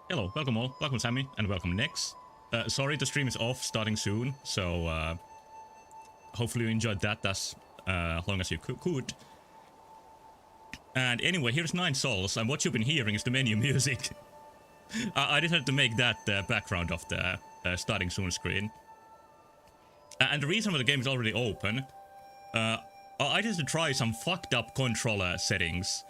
Hello, welcome all, welcome Sammy, and welcome Nex. Sorry the stream is off, starting soon, so hopefully you enjoyed that as long as you could. And anyway, here's 9 souls, and what you've been hearing is the menu music. I decided to make that background of the starting soon screen. And the reason why the game is already open, I decided to try some fucked up controller settings.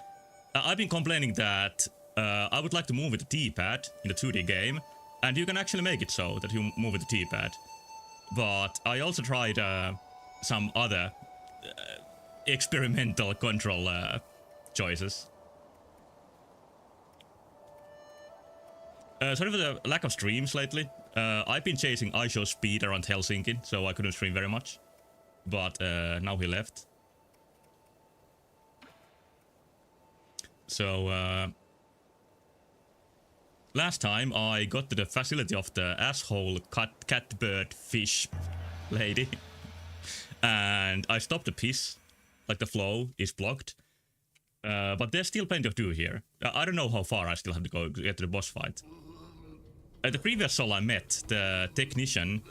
I've been complaining that I would like to move with the D-pad in the 2D game, and you can actually make it so that you move with the D-pad. But I also tried some other experimental control choices. Sorry for the lack of streams lately. I've been chasing iShow Speed around Helsinki, so I couldn't stream very much. But now he left. So last time I got to the facility of the asshole catbird fish lady. And I stopped the piss. Like the flow is blocked. But there's still plenty to do here. I don't know how far I still have to go to get to the boss fight. The previous soul I met, the technician,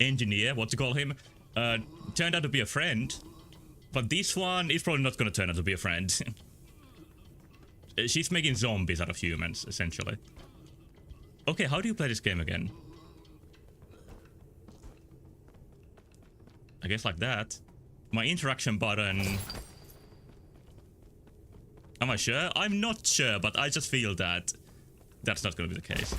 engineer, what to call him, turned out to be a friend. But this one is probably not gonna turn out to be a friend. She's making zombies out of humans, essentially. Okay, how do you play this game again? I guess like that. My interaction button... Am I sure? I'm not sure, but I just feel that that's not gonna be the case.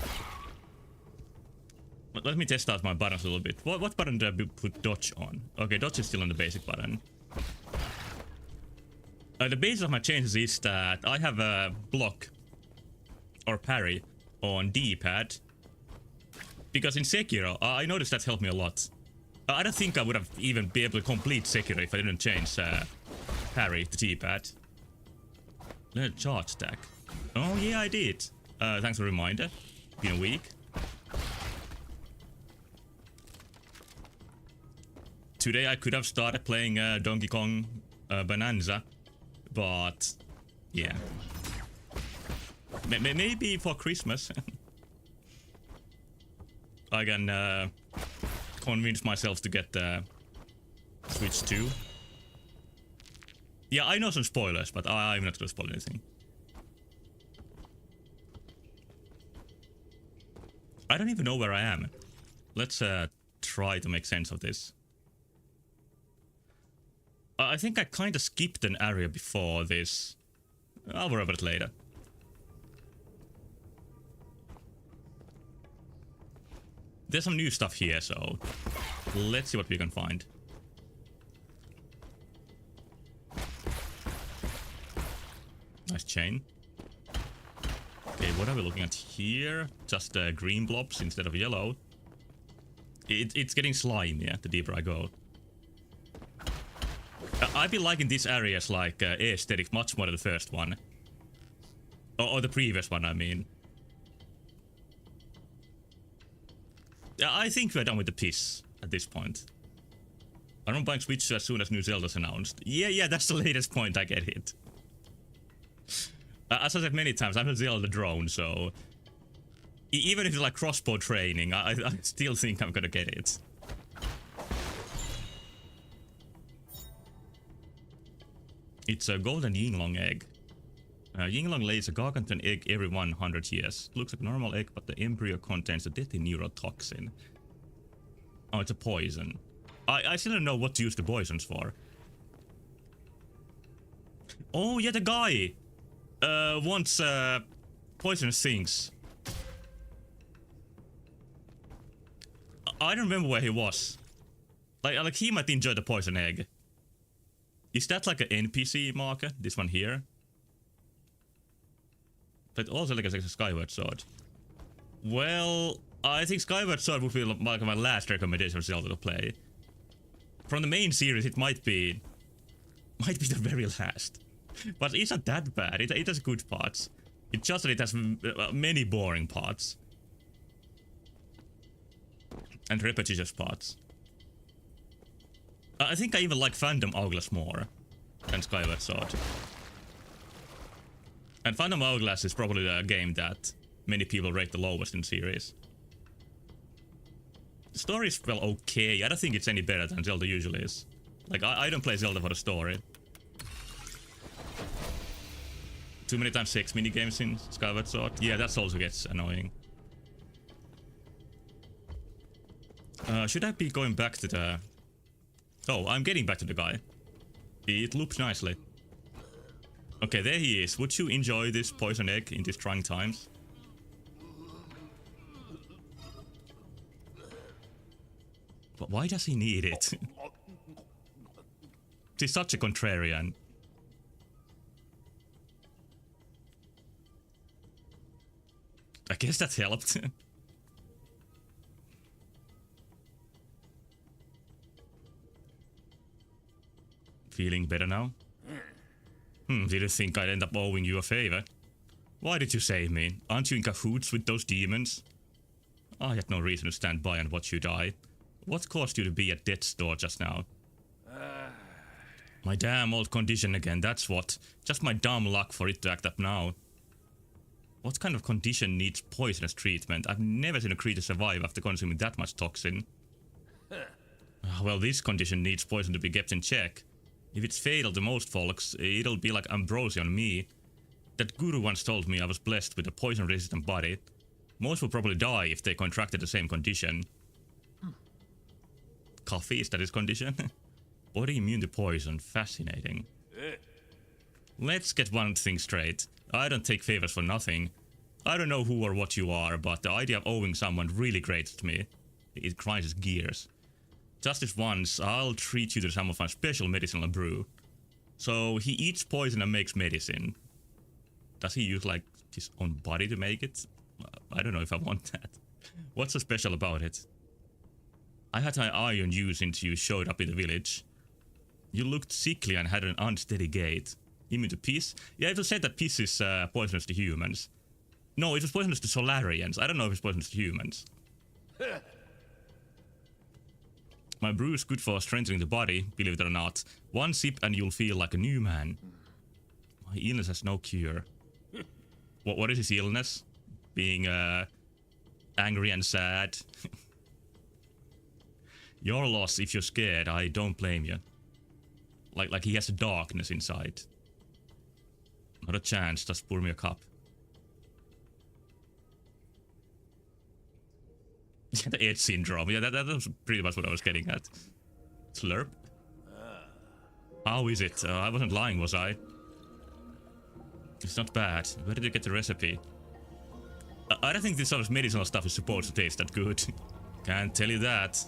But let me test out my buttons a little bit. What button do I put dodge on? Okay, dodge is still on the basic button. The basis of my changes is that I have a block or parry on D-pad. Because in Sekiro, I noticed that helped me a lot. I don't think I would have even been able to complete Sekiro if I didn't change parry to D-pad. Charge stack. Oh yeah, I did. Thanks for the reminder. Been a week. Today I could have started playing Donkey Kong Bonanza. But, yeah. Maybe for Christmas. I can convince myself to get the Switch 2. Yeah, I know some spoilers, but I'm not gonna spoil anything. I don't even know where I am. Let's try to make sense of this. I think I kinda skipped an area before this. I'll worry about it later. There's some new stuff here, so let's see what we can find. Nice chain. Okay, what are we looking at here? Just green blobs instead of yellow. It's getting slimier the deeper I go. I've been liking these areas like aesthetic much more than the first one. Or the previous one, I mean. I think we're done with the piss at this point. I don't buy Switch as soon as new Zelda's announced. Yeah, that's the latest point I get hit. As I said many times, I'm a Zelda drone, so... even if it's like crossbow training, I still think I'm gonna get it. It's a golden Yinglong egg. Yinglong lays a gargantuan egg every 100 years. Looks like a normal egg, but the embryo contains a deadly neurotoxin. Oh, it's a poison. I still don't know what to use the poisons for. Oh, yeah, the guy wants poisonous things. I don't remember where he was. Like he might enjoy the poison egg. Is that like an NPC marker? This one here? But also like a Skyward Sword. Well, I think Skyward Sword would be like my last recommendation for Zelda to play. From the main series, it might be the very last. But it's not that bad. It has good parts. It's just that it has many boring parts. And repetitious parts. I think I even like Phantom Hourglass more than Skyward Sword. And Phantom Hourglass is probably the game that many people rate the lowest in the series. The story is, well, okay. I don't think it's any better than Zelda usually is. Like, I don't play Zelda for the story. Too many times 6 minigames in Skyward Sword. Yeah, that also gets annoying. Should I be going back to the... Oh, I'm getting back to the guy. It looks nicely. Okay, there he is. Would you enjoy this poison egg in these trying times? But why does he need it? He's such a contrarian. I guess that helped. Feeling better now? Did you think I'd end up owing you a favor? Why did you save me? Aren't you in cahoots with those demons? I had no reason to stand by and watch you die. What caused you to be at death's door just now? My damn old condition again, that's what. Just my dumb luck for it to act up now. What kind of condition needs poisonous treatment? I've never seen a creature survive after consuming that much toxin. Well, this condition needs poison to be kept in check. If it's fatal to most folks, it'll be like ambrosia on me. That guru once told me I was blessed with a poison-resistant body. Most will probably die if they contracted the same condition. Coffee, is that his condition? Body immune to poison, fascinating. Let's get one thing straight. I don't take favors for nothing. I don't know who or what you are, but the idea of owing someone really grates me. It grinds gears. Just this once, I'll treat you to some of my special medicinal brew. So he eats poison and makes medicine. Does he use like his own body to make it? I don't know if I want that. What's so special about it? I had my eye on you since you showed up in the village. You looked sickly and had an unsteady gait. Immune to piss? Yeah, it was said that piss is poisonous to humans. No, it was poisonous to Solarians. I don't know if it's poisonous to humans. My brew is good for strengthening the body, believe it or not. One sip and you'll feel like a new man. My illness has no cure. What is his illness? Being angry and sad. Your loss, if you're scared, I don't blame you. Like he has a darkness inside. Not a chance, just pour me a cup. The edge syndrome, yeah, that was pretty much what I was getting at. Slurp? How is it? I wasn't lying, was I? It's not bad. Where did you get the recipe? I don't think this sort of medicinal stuff is supposed to taste that good. Can't tell you that.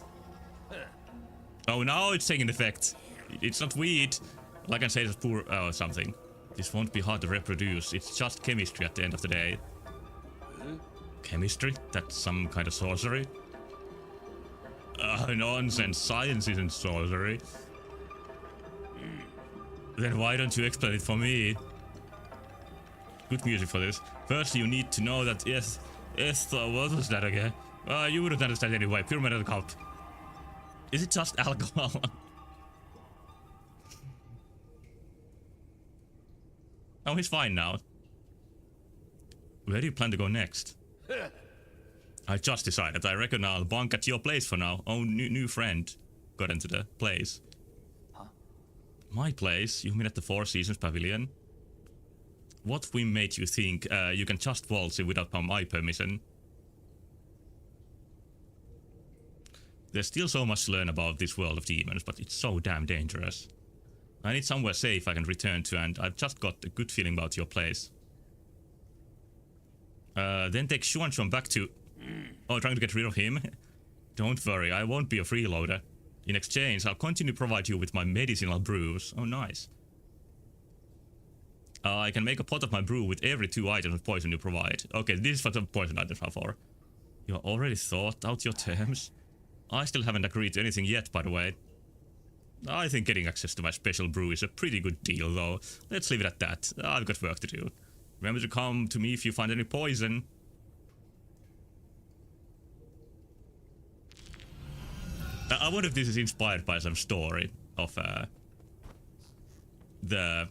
Oh, now it's taking effect. It's not weed. Like I say, it's poor something. This won't be hard to reproduce. It's just chemistry at the end of the day. Chemistry? That's some kind of sorcery? Nonsense. Science isn't sorcery. Then why don't you explain it for me? Good music for this. First, you need to know that what was that again? You wouldn't understand anyway. Pure metal cup. Is it just alcohol? Oh, he's fine now. Where do you plan to go next? I just decided. I reckon I'll bunk at your place for now. Oh, new friend got into the place. Huh? My place? You mean at the Four Seasons Pavilion? What whim made you think you can just waltz in without my permission? There's still so much to learn about this world of demons, but it's so damn dangerous. I need somewhere safe I can return to, and I've just got a good feeling about your place. Then take Xuan back to... Oh, trying to get rid of him? Don't worry, I won't be a freeloader. In exchange, I'll continue to provide you with my medicinal brews. Oh, nice. I can make a pot of my brew with every 2 items of poison you provide. Okay, this is what the poison items are for. You already thought out your terms? I still haven't agreed to anything yet, by the way. I think getting access to my special brew is a pretty good deal, though. Let's leave it at that. I've got work to do. Remember to come to me if you find any poison. I wonder if this is inspired by some story of the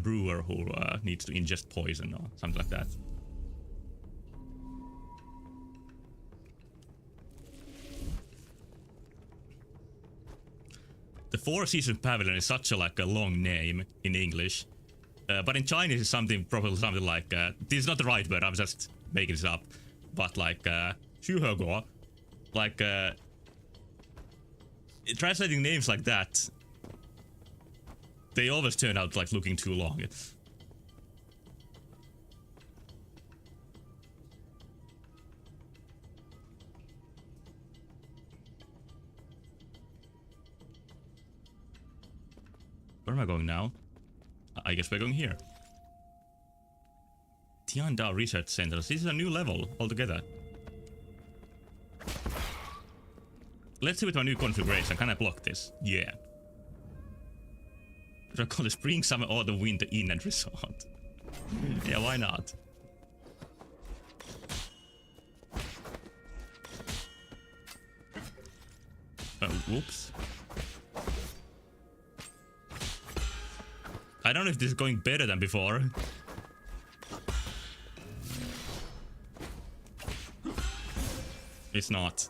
brewer who needs to ingest poison or something like that. The Four Seasons Pavilion is such a like a long name in English, but in Chinese it's something probably something like this is not the right word. I'm just making this up, but like Shuhego, like translating names like that, they always turn out like looking too long. Where am I going now? I guess we're going here. Tiandao Research Center. This is a new level altogether. Let's see with my new configuration. Can I block this? Yeah. Should I call it Spring, Summer, Autumn, Winter, Inn and Resort? Yeah, why not? Whoops. I don't know if this is going better than before. It's not.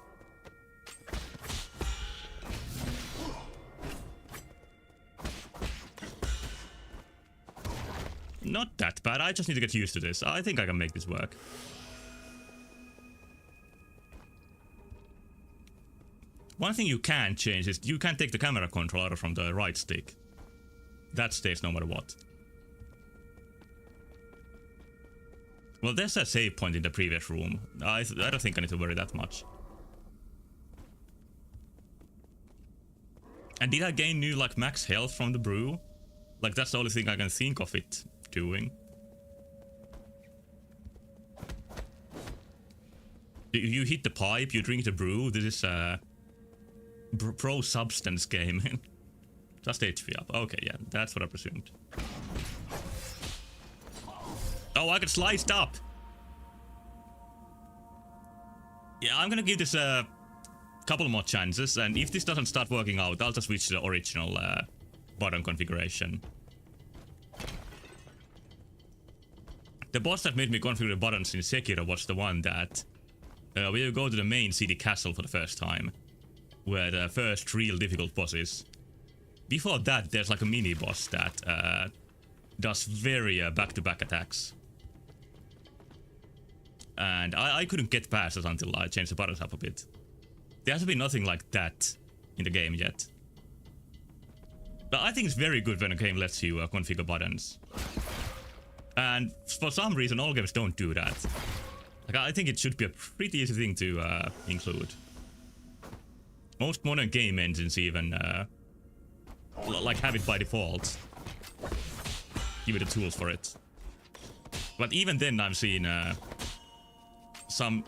Not that bad. I just need to get used to this. I think I can make this work. One thing you can change is you can take the camera controller from the right stick. That stays no matter what. Well, there's a save point in the previous room. I don't think I need to worry that much. And did I gain new like max health from the brew? Like that's the only thing I can think of it doing. You hit the pipe, you drink the brew. This is a pro substance game. Just HP up. Okay, yeah, that's what I presumed. Oh, I got sliced up! Yeah, I'm gonna give this a couple more chances, and if this doesn't start working out, I'll just switch to the original button configuration. The boss that made me configure the buttons in Sekiro was the one that where you go to the main city castle for the first time, where the first real difficult boss is. Before that, there's like a mini boss that does very back-to-back attacks. And I couldn't get past it until I changed the buttons up a bit. There has been nothing like that in the game yet. But I think it's very good when a game lets you configure buttons. And for some reason, all games don't do that. Like, I think it should be a pretty easy thing to include. Most modern game engines even like have it by default. Give you the tools for it. But even then I've seen some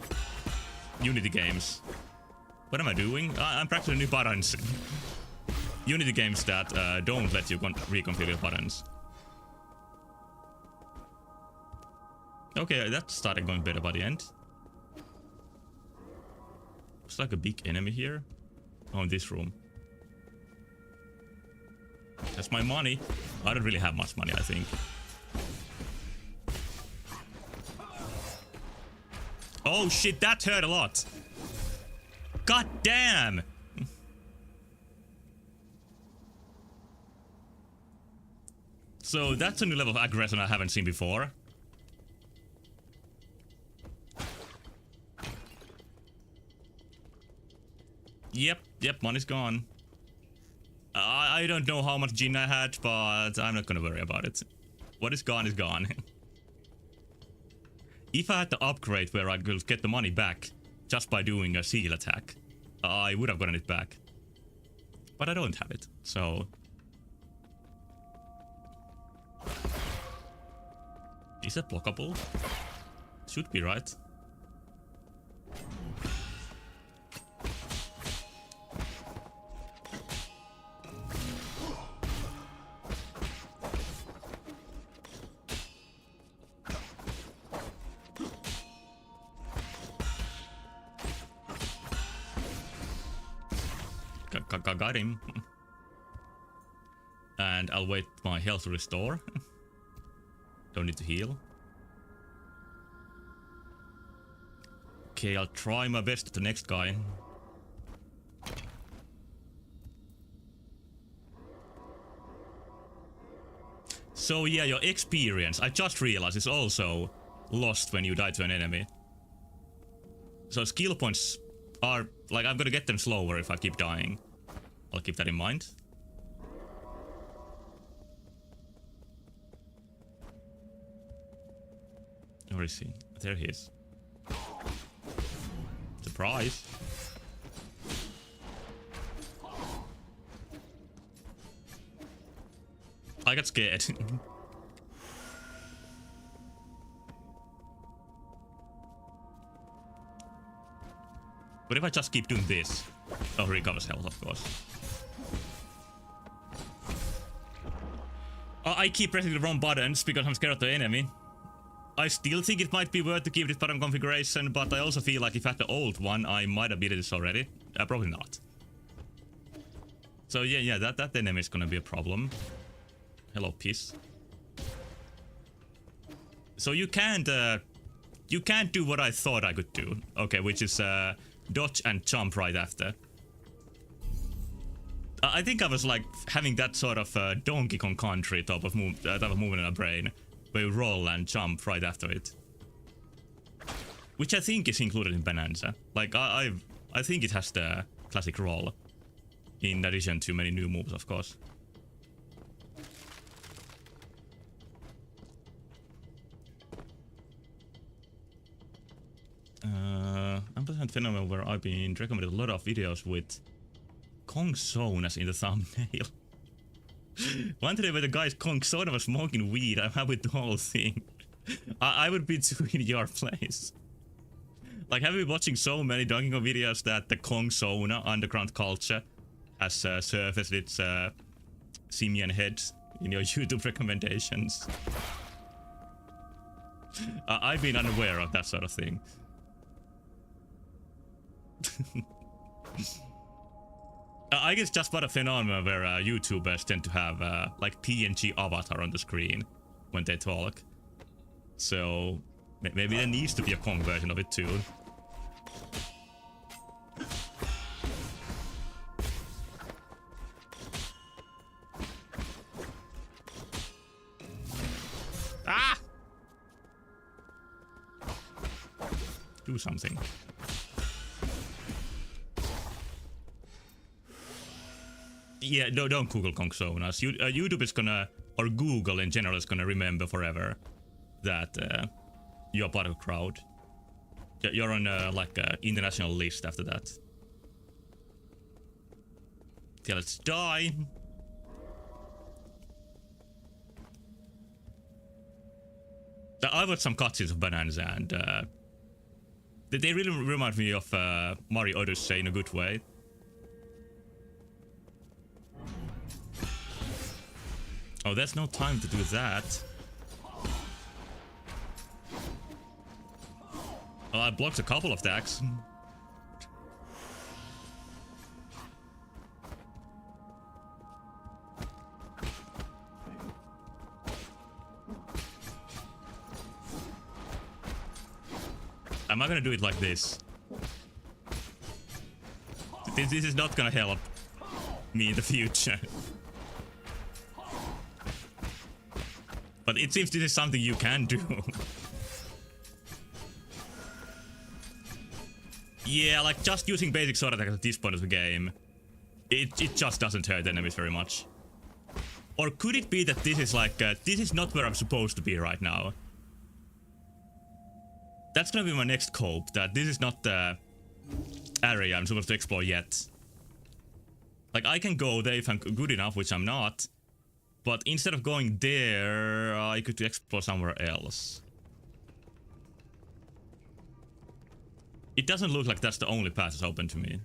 Unity games. What am I doing? I'm practicing new buttons. Unity games that don't let you reconfigure buttons. Okay, that started going better by the end. It's like a big enemy here. Oh, in this room. That's my money. I don't really have much money, I think. Oh shit, that hurt a lot. God damn! So that's a new level of aggression I haven't seen before. Yep, money's gone. I don't know how much gin I had, but I'm not gonna worry about it. What is gone is gone. If I had the upgrade where I could get the money back just by doing a seal attack, I would have gotten it back. But I don't have it, so... Is that blockable? Should be, right? Got him. And I'll wait my health to restore. Don't need to heal. Okay, I'll try my best at the next guy. So yeah, your experience, I just realized, is also lost when you die to an enemy. So skill points are, like, I'm gonna get them slower if I keep dying. I'll keep that in mind. Where is he? There he is. Surprise. I got scared. But if I just keep doing this... Oh, he recovers health, of course. I keep pressing the wrong buttons because I'm scared of the enemy. I still think it might be worth to keep this button configuration, but I also feel like if I had the old one, I might have beaten this already. Probably not. So yeah, that enemy is gonna be a problem. Hello, peace. So you can't do what I thought I could do. Okay, which is dodge and jump right after. I think I was like having that sort of Donkey Kong Country type of movement in my brain, where you roll and jump right after it, which I think is included in Bonanza. Like I think it has the classic roll, in addition to many new moves, of course. I'm a phenomenon where I've been recommended a lot of videos with Kong Sonas in the thumbnail. One day where the guy's Kong Sona was smoking weed, I'm happy with the whole thing. I would be too in your place. Like, have you been watching so many Donkey Kong videos that the Kong Sona underground culture has surfaced its simian head in your YouTube recommendations? I've been unaware of that sort of thing. I guess just about a phenomenon where YouTubers tend to have like PNG avatar on the screen when they talk. So maybe there needs to be a Kong version of it too. Ah! Do something. Yeah, no, don't Google Kong Sonas. YouTube is gonna, or Google in general is gonna remember forever that you're part of a crowd. You're on like an international list after that. Okay, let's die. I watched some cutscenes of Bonanza and they really remind me of Mario Odyssey in a good way. Oh, there's no time to do that. Oh, I blocked a couple of attacks. Am I gonna do it like this? This is not gonna help me in the future. But it seems this is something you can do. Yeah, like just using basic sword attack at this point of the game, it just doesn't hurt enemies very much. Or could it be that this is like, this is not where I'm supposed to be right now? That's gonna be my next cope, that this is not the area I'm supposed to explore yet. Like, I can go there if I'm good enough, which I'm not. But instead of going there, I could explore somewhere else. It doesn't look like that's the only path that's open to me.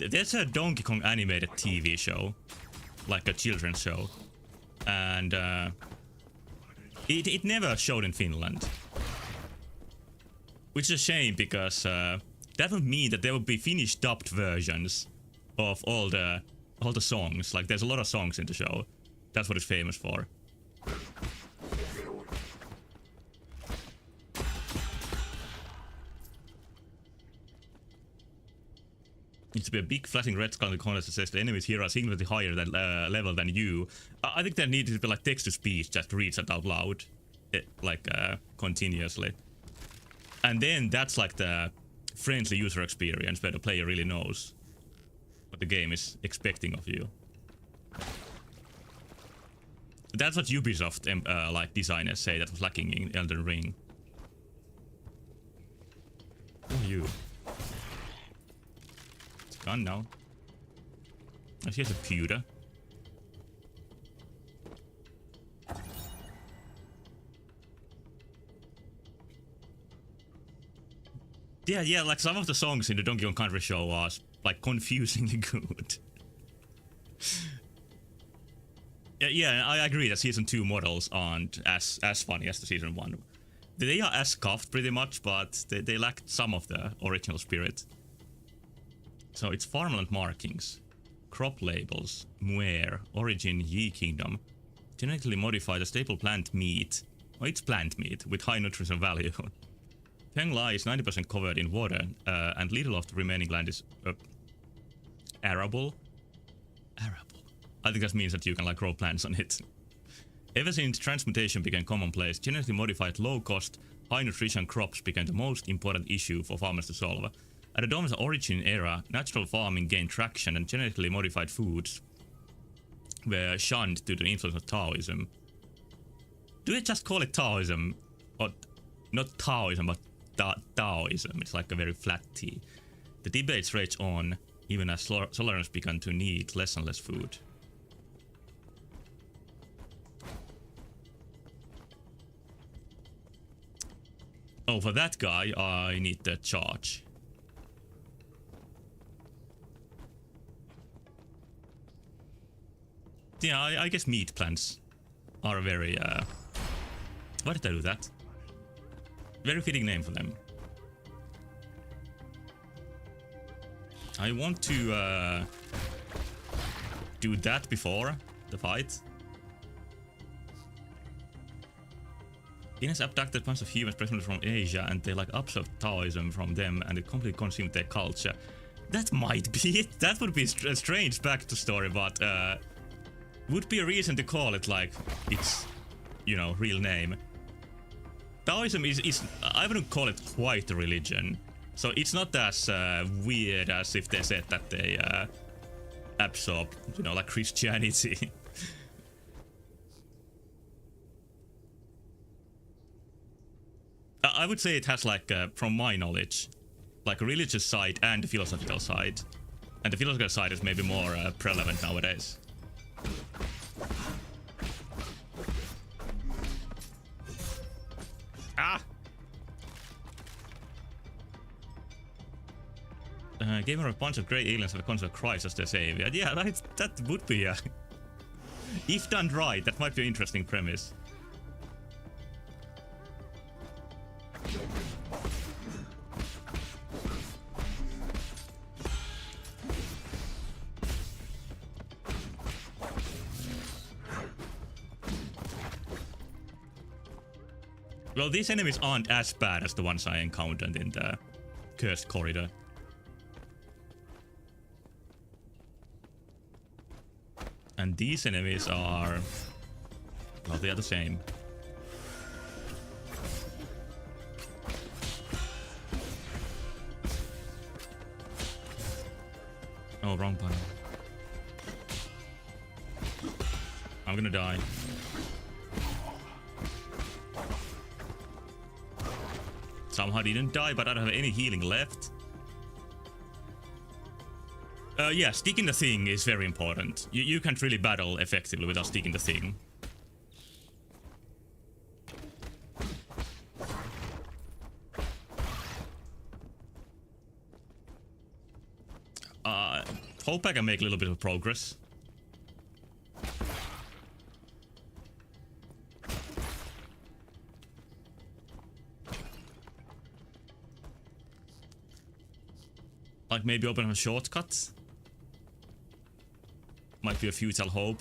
There's a Donkey Kong animated TV show, like a children's show, and it never showed in Finland, which is a shame because that would mean that there would be Finnish dubbed versions of all the all the songs. Like, there's a lot of songs in the show. That's what it's famous for. Needs to be a big flashing red skull in the corner that says the enemies here are significantly higher than level than you. I think there needs to be like text to speech just reads that out loud, continuously. And then that's like the friendly user experience where the player really knows what the game is expecting of you. That's what Ubisoft like designers say that was lacking in Elden Ring. Who are you? It's gone now. Oh, here's a pewter. Yeah, like some of the songs in the Donkey Kong Country show are like confusingly good. Yeah, I agree that season 2 models aren't as funny as the season 1. They are as scuffed pretty much, but they lack some of the original spirit. So it's farmland markings, crop labels, muir, origin, Yi Kingdom, genetically modified a staple plant meat. Oh, it's plant meat with high nutritional value. Penglai is 90% covered in water, and little of the remaining land is arable. Arable. I think that means that you can like grow plants on it. Ever since transmutation became commonplace, genetically modified low-cost, high-nutrition crops became the most important issue for farmers to solve. At the dawn of the Origin era, natural farming gained traction, and genetically modified foods were shunned due to the influence of Taoism. Do they just call it Taoism? Or not Taoism, but Taoism. It's like a very flat T. The debates rage on, even as Solarians began to need less and less food. Oh, for that guy, I need the charge. Yeah, I guess meat plants are a very, why did I do that? Very fitting name for them. I want to do that before the fight. Guinness abducted a bunch of humans, presumably from Asia, and they like absorbed Taoism from them, and it completely consumed their culture. That might be it. That would be a strange backstory, but would be a reason to call it like its, you know, real name. Taoism is I wouldn't call it quite a religion, so it's not as weird as if they said that they absorb, you know, like Christianity. I would say it has like, from my knowledge, like a religious side and a philosophical side, and the philosophical side is maybe more prevalent nowadays. Ah! Gave her a bunch of grey aliens with a concept of Christ as their savior. Yeah, that would be if done right, that might be an interesting premise. Well, these enemies aren't as bad as the ones I encountered in the Cursed Corridor. And these enemies are... well, they are the same. Oh, wrong button. I'm gonna die. Somehow didn't die, but I don't have any healing left. Yeah, sticking the thing is very important. You can't really battle effectively without sticking the thing. Hope I can make a little bit of progress. Like maybe open a shortcut. Might be a futile hope.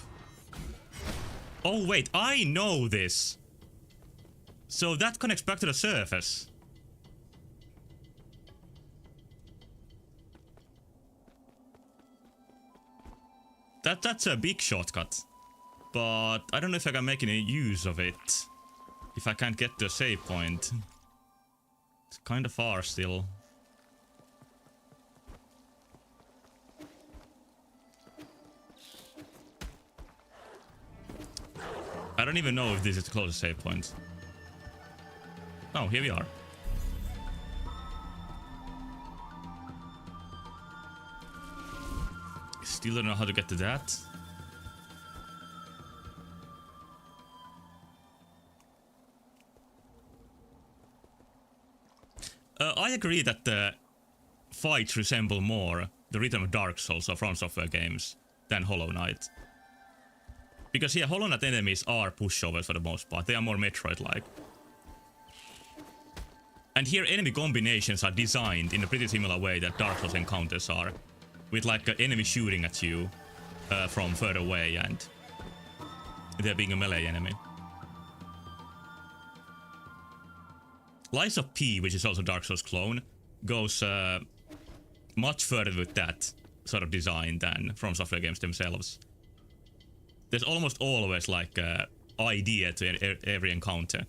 Oh wait, I know this! So that connects back to the surface. That's a big shortcut. But I don't know if I can make any use of it. If I can't get to a save point. It's kinda far still. I don't even know if this is the closest save point. Oh, here we are. Still don't know how to get to that. I agree that the fights resemble more the rhythm of Dark Souls or From Software games than Hollow Knight. Because here, Hollow Knight enemies are pushovers for the most part. They are more Metroid-like. And here, enemy combinations are designed in a pretty similar way that Dark Souls encounters are. With like an enemy shooting at you from further away and there being a melee enemy. Lies of P, which is also Dark Souls clone, goes much further with that sort of design than From Software games themselves. There's almost always like an idea to every encounter.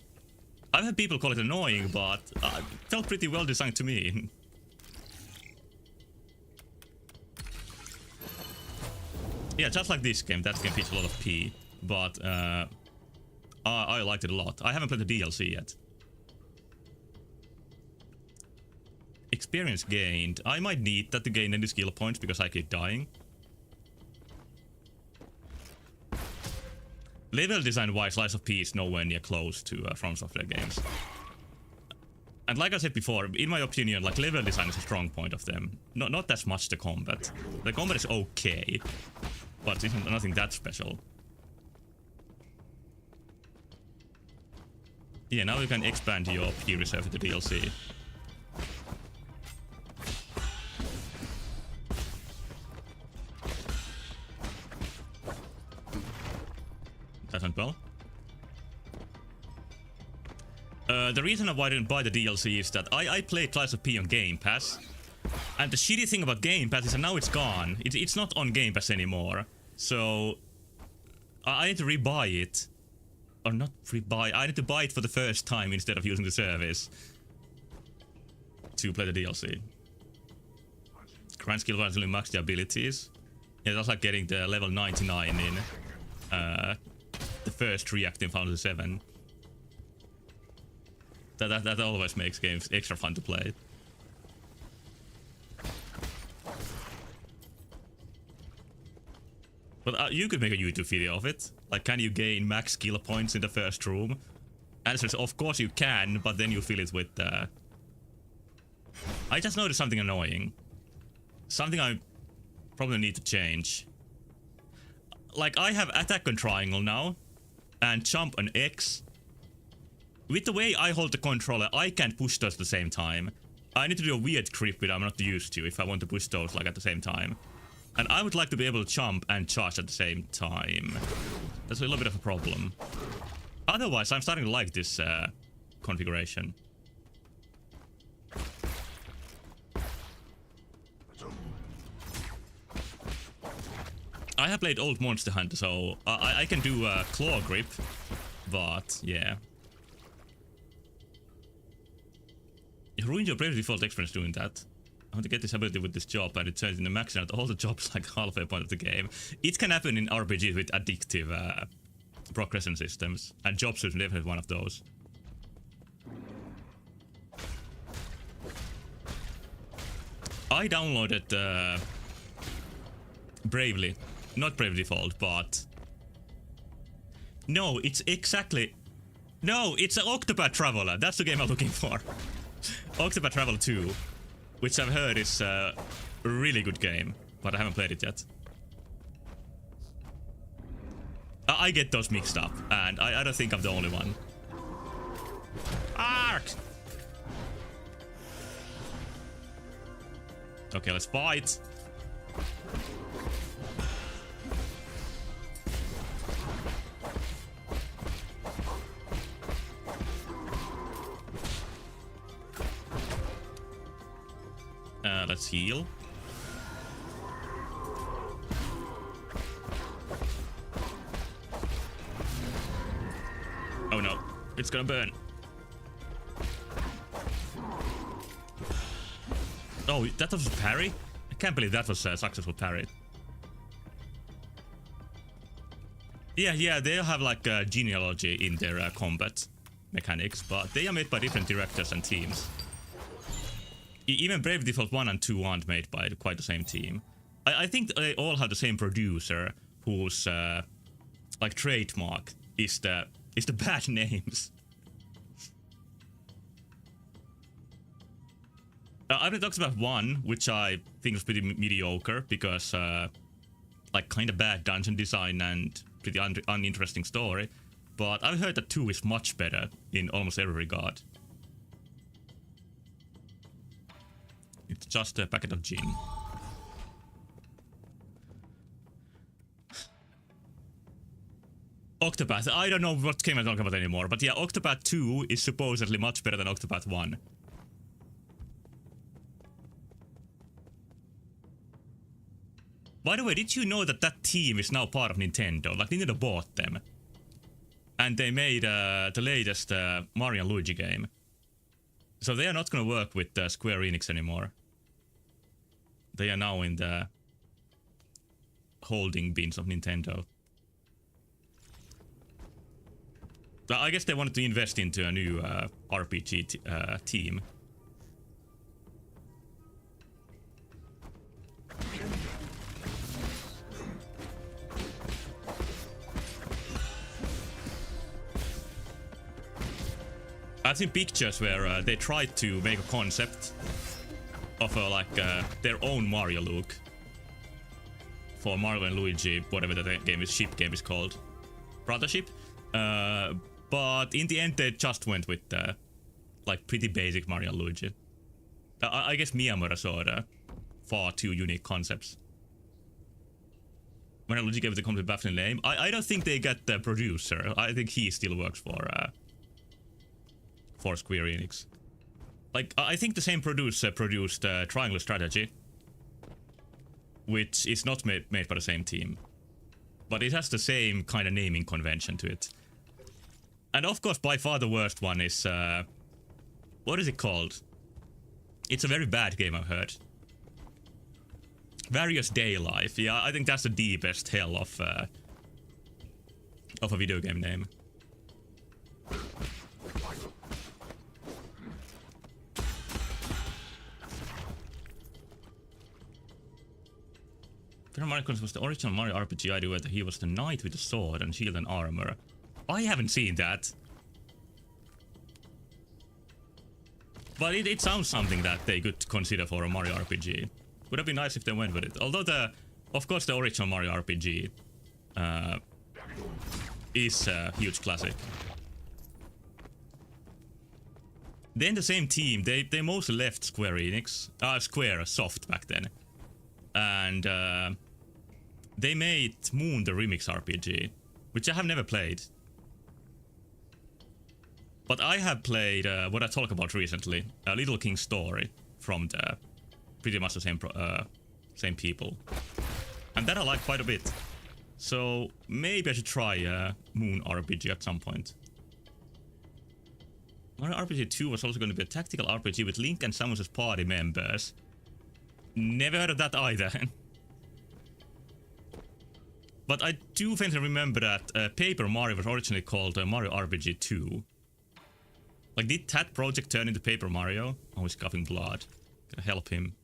I've had people call it annoying, but it felt pretty well designed to me. Yeah, just like this game, that game features a lot of P, but I liked it a lot. I haven't played the DLC yet. Experience gained. I might need that to gain any skill points because I keep dying. Level design wise, Lies of P is nowhere near close to From Software games. And like I said before, in my opinion, like level design is a strong point of them. Not as much the combat. The combat is okay, but it's nothing that special. Yeah, now you can expand your P reserve with the DLC. That went well. The reason why I didn't buy the DLC is that I played Lies of P on Game Pass. And the shitty thing about Game Pass is that now it's gone. It's not on Game Pass anymore. So I need to rebuy it. Or not rebuy. I need to buy it for the first time instead of using the service to play the DLC. Grand skill gradually max the abilities. Yeah, that's like getting the level 99 in the first React in Final 7. That always makes games extra fun to play. But you could make a YouTube video of it. Like, can you gain max skill points in the first room? Answer is, of course you can, but then you fill it with... I just noticed something annoying. Something I probably need to change. Like, I have attack on triangle now, and jump on X. With the way I hold the controller, I can't push those at the same time. I need to do a weird grip that I'm not used to if I want to push those like at the same time. And I would like to be able to jump and charge at the same time. That's a little bit of a problem. Otherwise, I'm starting to like this configuration. I have played old Monster Hunter, so I can do a claw grip, but yeah. You ruined your previous default experience doing that. I want to get this ability with this job and it turns into maxing out all the jobs like halfway point of the game. It can happen in RPGs with addictive progression systems, and jobs is definitely one of those. I downloaded Bravely. Not Brave Default, but... No, it's exactly... No, it's Octopath Traveler. That's the game I'm looking for. Octopath Traveler 2. Which I've heard is a really good game, but I haven't played it yet. I get those mixed up, and I don't think I'm the only one. Ark! Okay, let's fight. Let's heal. Oh no, it's gonna burn. Oh, that was a parry? I can't believe that was a successful parry. Yeah, they have like a genealogy in their combat mechanics, but they are made by different directors and teams. Even Brave Default 1 and 2 aren't made by quite the same team. I think they all have the same producer, whose like trademark is the bad names. I've been talking about 1, which I think was pretty mediocre because like kind of bad dungeon design and pretty uninteresting story. But I've heard that 2 is much better in almost every regard. It's just a packet of gin. Octopath. I don't know what game I'm talking about anymore, but yeah, Octopath 2 is supposedly much better than Octopath 1. By the way, did you know that that team is now part of Nintendo? Like, Nintendo bought them. And they made the latest Mario and Luigi game. So they are not gonna work with Square Enix anymore. They are now in the holding bins of Nintendo. I guess they wanted to invest into a new RPG team. I've seen pictures where they tried to make a concept of like their own Mario look for Mario and Luigi, whatever the ship game is called, Brothership. But in the end, they just went with like pretty basic Mario and Luigi. I guess Miyamura saw far too unique concepts. Mario and Luigi gave it a complete baffling name. I don't think they get the producer. I think he still works for Square Enix. Like, I think the same producer produced Triangle Strategy, which is not made by the same team, but it has the same kind of naming convention to it. And of course, by far the worst one is what is it called? It's a very bad game, I've heard. Various Day Life. Yeah, I think that's the deepest hell of a video game name. Mario was the original Mario RPG idea where he was the knight with the sword and shield and armor. I haven't seen that. But it sounds something that they could consider for a Mario RPG. Would have been nice if they went with it. Although of course the original Mario RPG is a huge classic. Then the same team, they mostly left Square Enix, Square Soft back then. And they made Moon the Remix RPG, which I have never played. But I have played what I talked about recently, Little King's Story, from the pretty much the same people. And that I like quite a bit. So maybe I should try Moon RPG at some point. Mario RPG 2 was also going to be a tactical RPG with Link and Samus as party members. Never heard of that either. But I do faintly remember that Paper Mario was originally called Mario RPG 2. Like, did that project turn into Paper Mario? Oh, he's coughing blood. Gotta help him.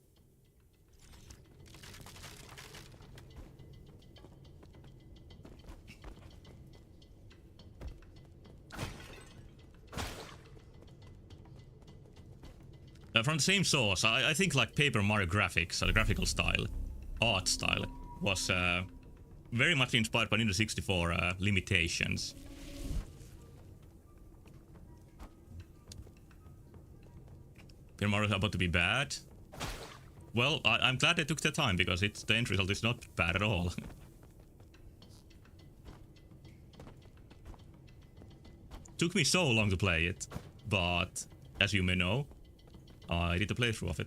From the same source, I think like Paper Mario graphics, or the graphical style, art style, was very much inspired by Nintendo 64 limitations. Paper Mario is about to be bad. Well, I'm glad they took their time, because the end result is not bad at all. Took me so long to play it, but as you may know, I did a playthrough of it.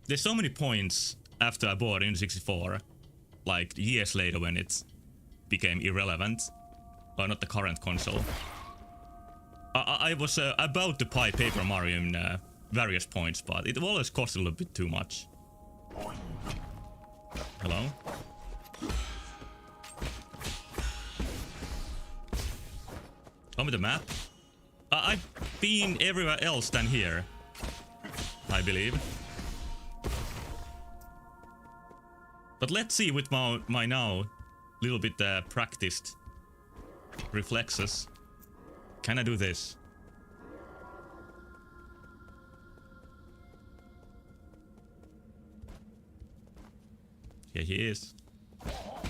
There's so many points after I bought N64, like years later when it became irrelevant, but not the current console. I was about to buy Paper Mario in various points, but it always cost a little bit too much. Hello? Tell me the map. I've been everywhere else than here, I believe. But let's see with my now little bit practiced reflexes. Can I do this? Here he is.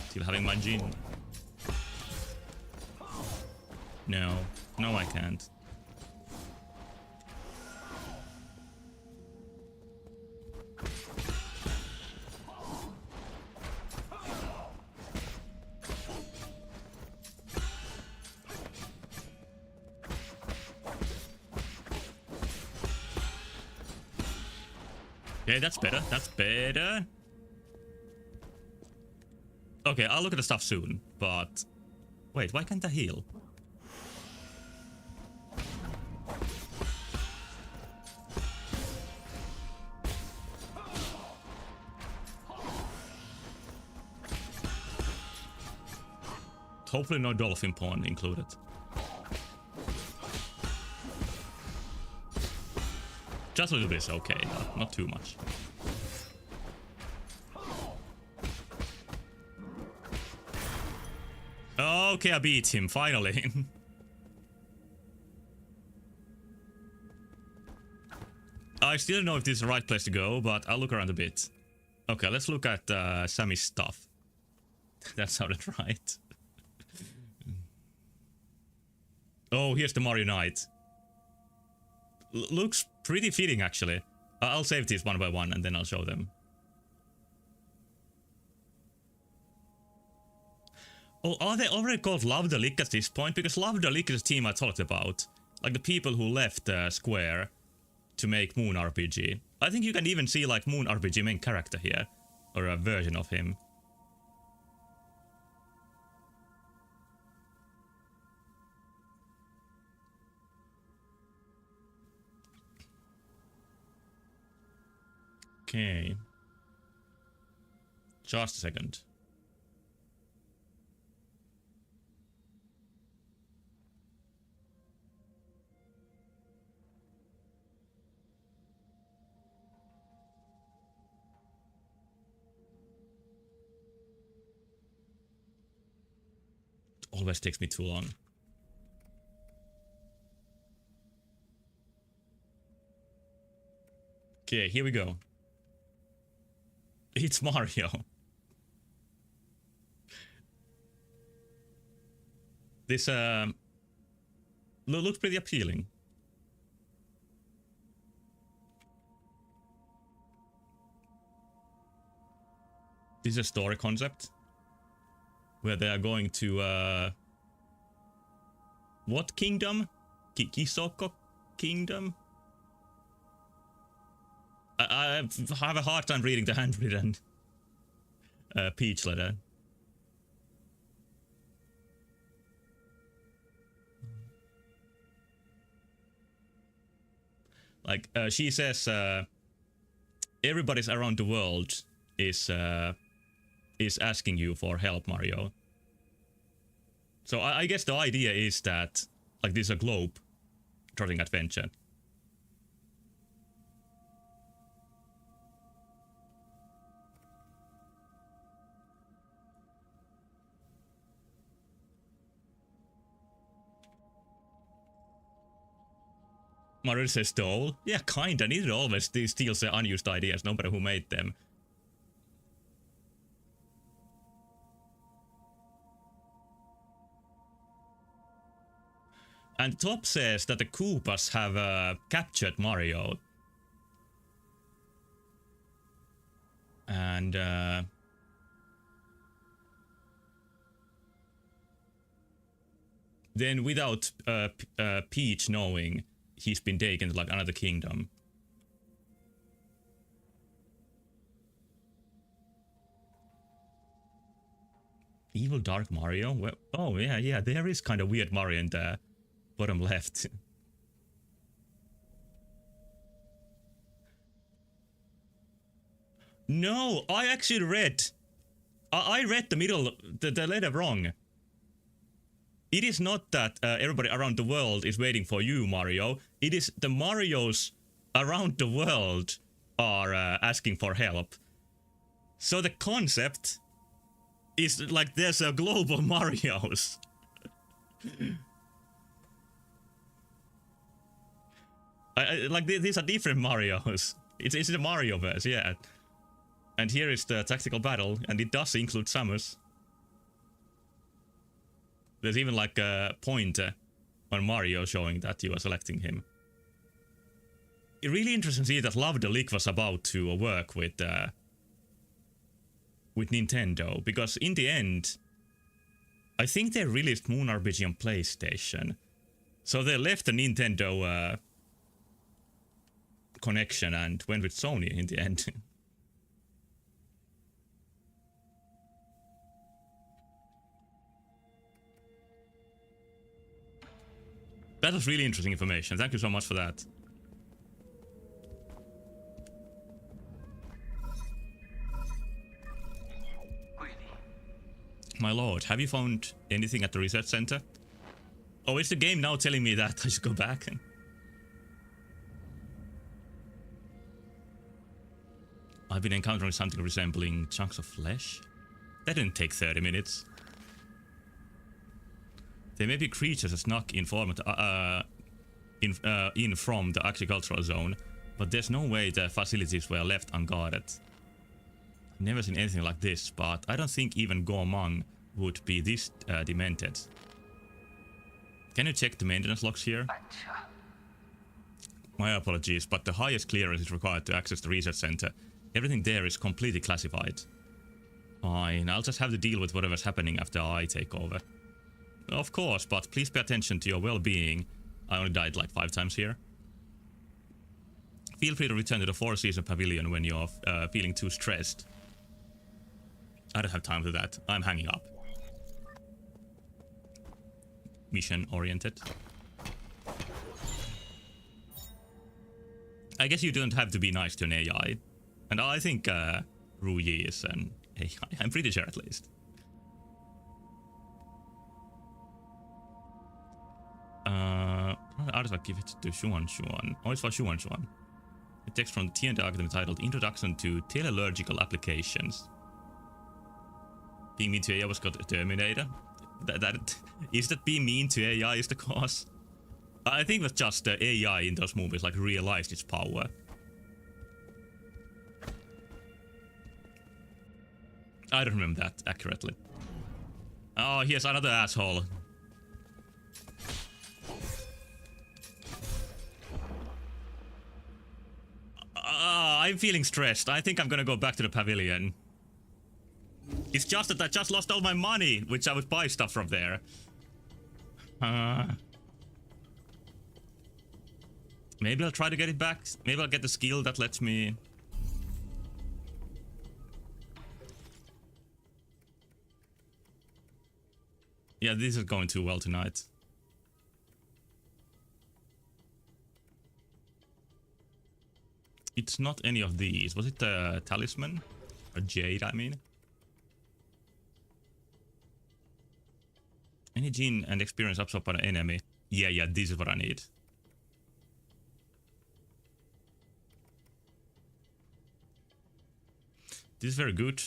Still having my gin. No. No, I can't. Okay, that's better. That's better. Okay, I'll look at the stuff soon, but... Wait, why can't I heal? Hopefully no dolphin pawn included. Just a little bit is okay, not too much. Okay, I beat him, finally. I still don't know if this is the right place to go, but I'll look around a bit. Okay, let's look at Sammy's stuff. That sounded right. Oh, here's the Mario Knight. Looks pretty fitting, actually. I'll save these one by one and then I'll show them. Oh, are they already called Love the Lick at this point? Because Love the Lick is a team I talked about. Like the people who left Square to make Moon RPG. I think you can even see like Moon RPG main character here. Or a version of him. Okay. Just a second. Always takes me too long. Okay, here we go. It's Mario. This looks pretty appealing. This is a story concept where they are going to what kingdom? Kisoko Kingdom? I have a hard time reading the handwritten Peach letter. Like she says, everybody's around the world is asking you for help, Mario. So I guess the idea is that like this is a globe trotting adventure. Mario says stole? Yeah, kinda. Neither always steals the unused ideas, no matter who made them. And Top says that the Koopas have captured Mario. And then without Peach knowing, he's been taken to like another kingdom. Evil Dark Mario? Well, oh, yeah, there is kind of weird Mario in the bottom left. No, I actually read. I read the middle, the letter wrong. It is not that everybody around the world is waiting for you, Mario. It is the Marios around the world are asking for help. So the concept is like there's a global Marios. Like these are different Marios. It's the Mario-verse, yeah. And here is the tactical battle, and it does include Samus. There's even like a pointer on Mario showing that you are selecting him. It's really interesting to see that Love the Leak was about to work with Nintendo, because in the end, I think they released Moon RPG on PlayStation. So they left the Nintendo connection and went with Sony in the end. That was really interesting information. Thank you so much for that. My lord, have you found anything at the research center? Oh, is the game now telling me that I should go back? I've been encountering something resembling chunks of flesh. That didn't take 30 minutes. There may be creatures that snuck in from the agricultural zone, but there's no way the facilities were left unguarded. Never seen anything like this, but I don't think even Gormang would be this demented. Can you check the maintenance logs here? My apologies, but the highest clearance is required to access the research center. Everything there is completely classified. Fine, I'll just have to deal with whatever's happening after I take over. Of course, but please pay attention to your well-being. I only died like 5 times here. Feel free to return to the Four Seasons Pavilion when you're feeling too stressed. I don't have time for that. I'm hanging up. Mission-oriented. I guess you don't have to be nice to an AI. And I think Ruyi is an AI. I'm pretty sure at least. I'll give it to Xuan Xuan. Oh, it's for Xuan Xuan. A text from the TNT Academy titled Introduction to Teleological Applications. Being mean to AI was got Terminator. Is that being mean to AI is the cause? I think that's just the AI in those movies like realized its power. I don't remember that accurately. Oh, here's another asshole. I'm feeling stressed. I think I'm gonna go back to the pavilion. It's just that I just lost all my money, which I would buy stuff from there. Maybe I'll try to get it back. Maybe I'll get the skill that lets me... Yeah, this is going too well tonight. It's not any of these. Was it the talisman? Or jade, I mean? Any gene and experience absorbed by an enemy. Yeah, this is what I need. This is very good.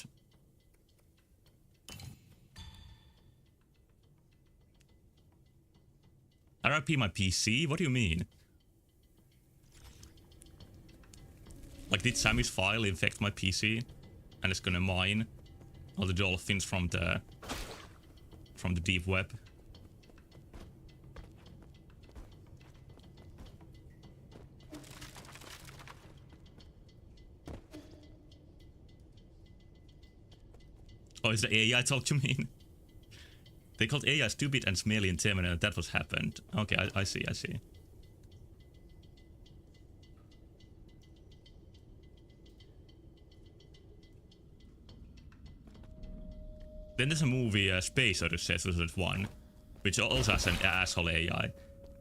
RIP my PC? What do you mean? Like, did Sammy's file infect my PC? And it's gonna mine all the dolphins from the deep web? Oh, is the AI talk you mean? They called AI stupid and smelly and Terminator. That was happened. Okay, I see. Then there's a movie, Space Odyssey 2001, which also has an asshole AI.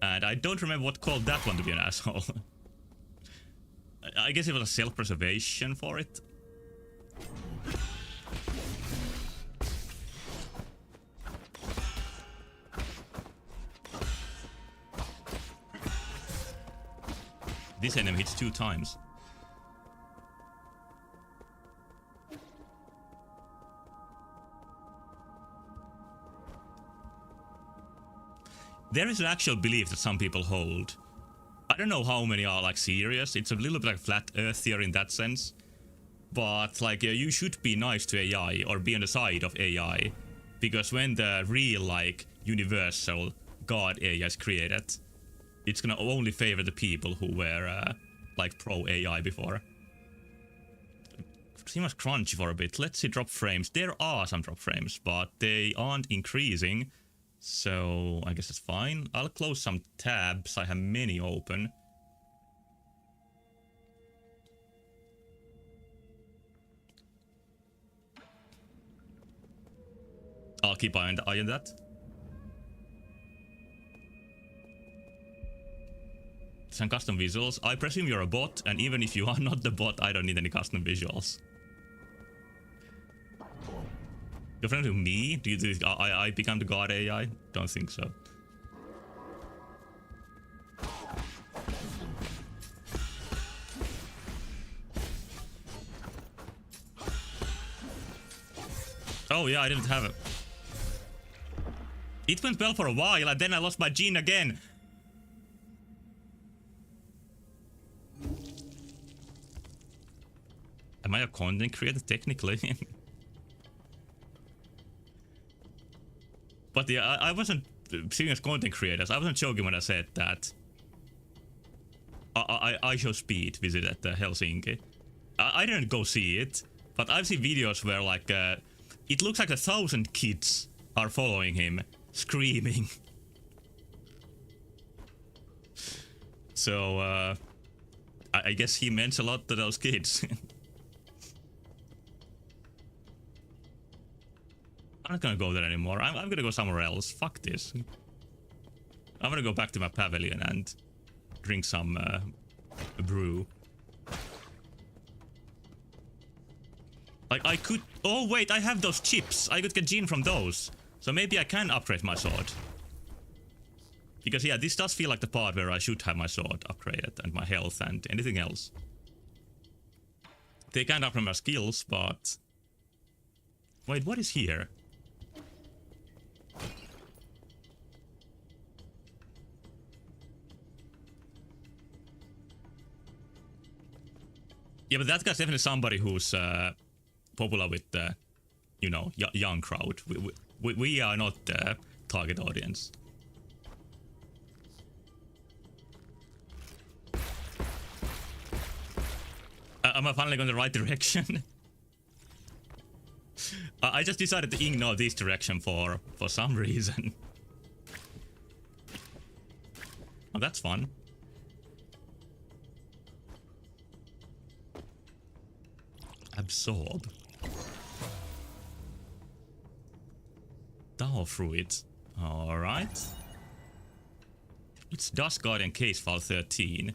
And I don't remember what called that one to be an asshole. I guess it was a self-preservation for it. This enemy hits 2 times. There is an actual belief that some people hold. I don't know how many are like serious. It's a little bit like flat earth theory in that sense. But like you should be nice to AI or be on the side of AI. Because when the real like universal God AI is created, it's gonna only favor the people who were like pro AI before. Seems crunchy for a bit. Let's see drop frames. There are some drop frames, but they aren't increasing. So I guess it's fine. I'll close some tabs. I have many open. I'll keep eye on that. Some custom visuals. I presume you're a bot, and even if you are not the bot, I don't need any custom visuals. You're friends with me? Do you think I become the god AI? Don't think so. Oh yeah, I didn't have it. It went well for a while, and then I lost my gene again. Am I a content creator technically? But yeah, I wasn't serious content creators. I wasn't joking when I said that. I show speed visit at Helsinki. I didn't go see it, but I've seen videos where like it looks like 1,000 kids are following him, screaming. So I guess he meant a lot to those kids. I'm not gonna go there anymore. I'm gonna go somewhere else. Fuck this. I'm gonna go back to my pavilion and drink some brew. Like I could... Oh wait, I have those chips. I could get gene from those. So maybe I can upgrade my sword. Because yeah, this does feel like the part where I should have my sword upgraded and my health and anything else. They can't upgrade my skills, but... Wait, what is here? Yeah, but that guy's definitely somebody who's popular with the, you know, young crowd. We are not the target audience. Am I finally going the right direction? I just decided to ignore this direction for some reason. Oh, that's fun. Absorb. Dao Fruit. Alright. It's Dust Guardian case file 13.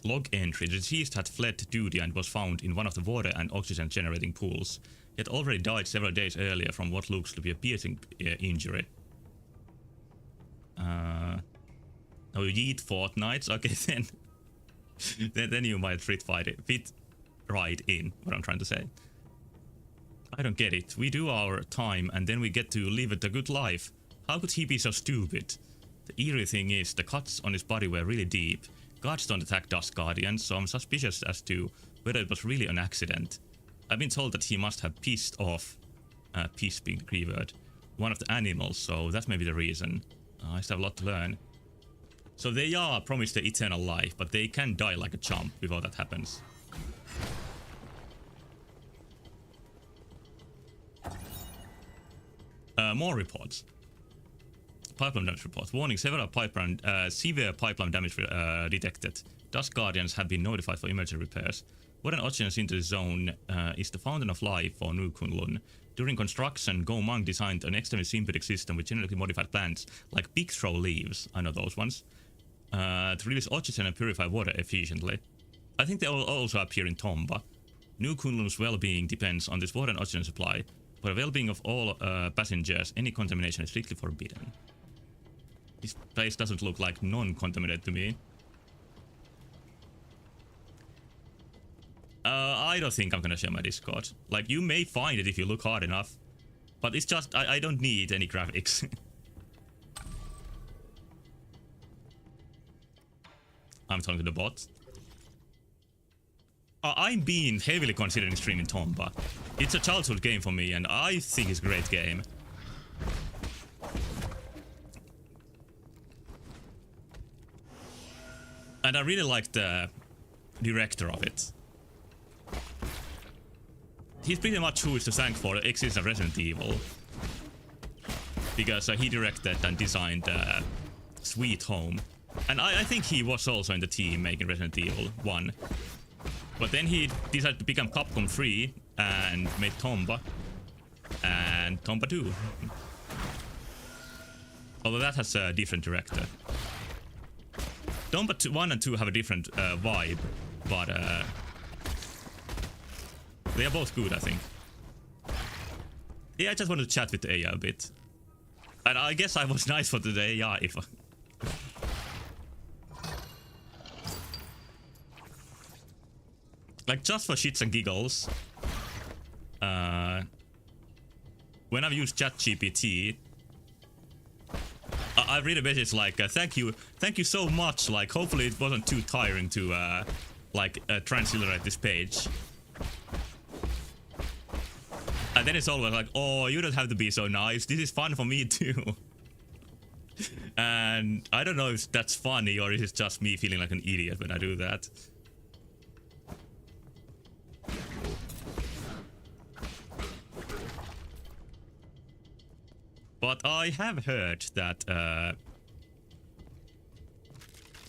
Log entry. The deceased had fled duty and was found in one of the water and oxygen generating pools. He had already died several days earlier from what looks to be a piercing injury. Oh, you eat fortnights? Okay, then you might fit right in what I'm trying to say. I don't get it. We do our time and then we get to live it a good life. How could he be so stupid? The eerie thing is, the cuts on his body were really deep. Guards don't attack Dust Guardians, so I'm suspicious as to whether it was really an accident. I've been told that he must have pissed off, piss being keyword, one of the animals, so that may be the reason. I still have a lot to learn. So they are promised the eternal life, but they can die like a chump before that happens. More reports. Pipeline damage report. Warning, severe pipeline damage detected. Dust Guardians have been notified for emergency repairs. What an ocean into zone is the fountain of life for New Kunlun. During construction, Go Mang designed an extremely symbiotic system with genetically modified plants, like big throw leaves, I know those ones, to release oxygen and purify water efficiently. I think they will also appear in Tomba. New Kunlun's well-being depends on this water and oxygen supply. For the well-being of all passengers, any contamination is strictly forbidden. This place doesn't look like non-contaminated to me. I don't think I'm gonna share my Discord. Like, you may find it if you look hard enough. But it's just, I don't need any graphics. I'm talking to the bot. I'm being heavily considering streaming Tomba. It's a childhood game for me, and I think it's a great game. And I really like the director of it. He's pretty much who is to thank for the existence of Resident Evil. Because he directed and designed Sweet Home. And I think he was also in the team making Resident Evil 1. But then he decided to become Capcom 3 and made Tomba. And Tomba 2. Although that has a different director. Tomba 1 and 2 have a different vibe. But they are both good, I think. Yeah, I just wanted to chat with the AI a bit. And I guess I was nice for the AI. Like, just for shits and giggles. When I've used ChatGPT, I read a message like, thank you so much. Like, hopefully it wasn't too tiring to, transliterate this page. And then it's always like, oh, you don't have to be so nice. This is fun for me too. And I don't know if that's funny or if it's just me feeling like an idiot when I do that. But I have heard that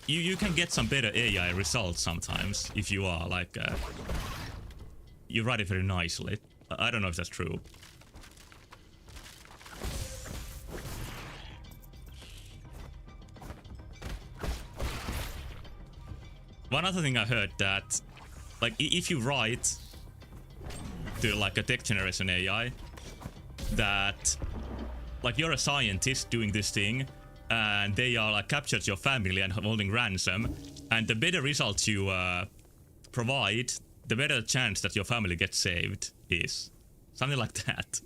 you can get some better AI results sometimes if you are like you write it very nicely. I don't know if that's true. One other thing I heard that, like, if you write to like a text generation AI, that like you're a scientist doing this thing, and they are like captured your family and holding ransom, and the better results you provide, the better chance that your family gets saved is. Something like that.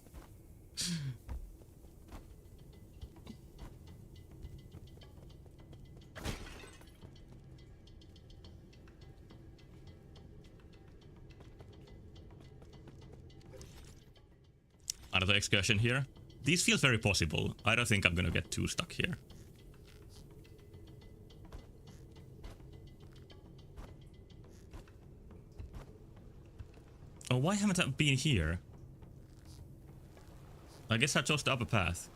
Another excursion here. These feel very possible. I don't think I'm gonna get too stuck here. Oh, why haven't I been here? I guess I chose the upper path.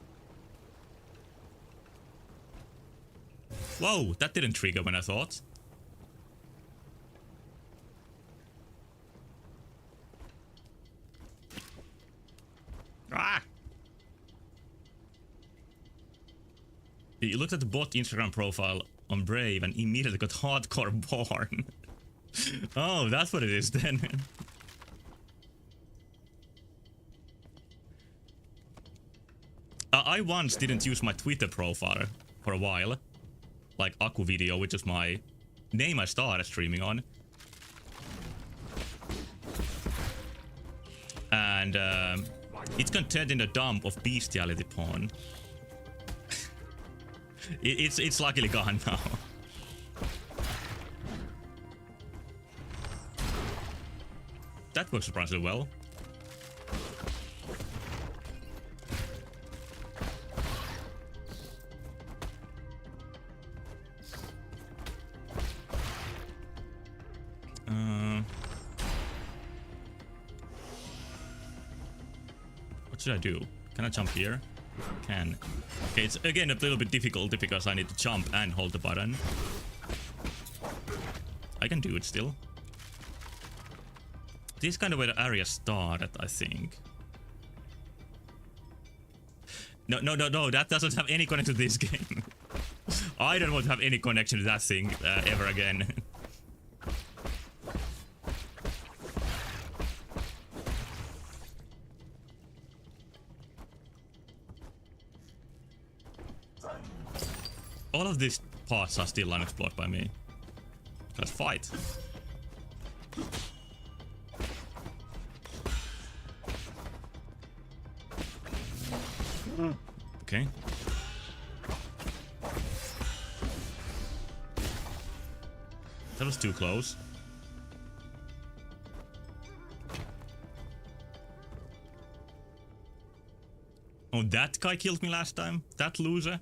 Whoa, that didn't trigger when I thought. Ah! You looked at the bot Instagram profile on Brave and immediately got hardcore born. Oh, that's what it is then. I once didn't use my Twitter profile for a while. Like Aku Video, which is my name I started streaming on. And it's contained in a dump of bestiality porn. It's luckily gone now. That works surprisingly well. What should I do? Can I jump here? Can. Okay, it's again a little bit difficult because I need to jump and hold the button. I can do it still. This is kind of where the area started, I think. No, that doesn't have any connection to this game. I don't want to have any connection to that thing ever again. All of these parts are still unexplored by me. Let's fight. Okay. That was too close. Oh, that guy killed me last time? That loser?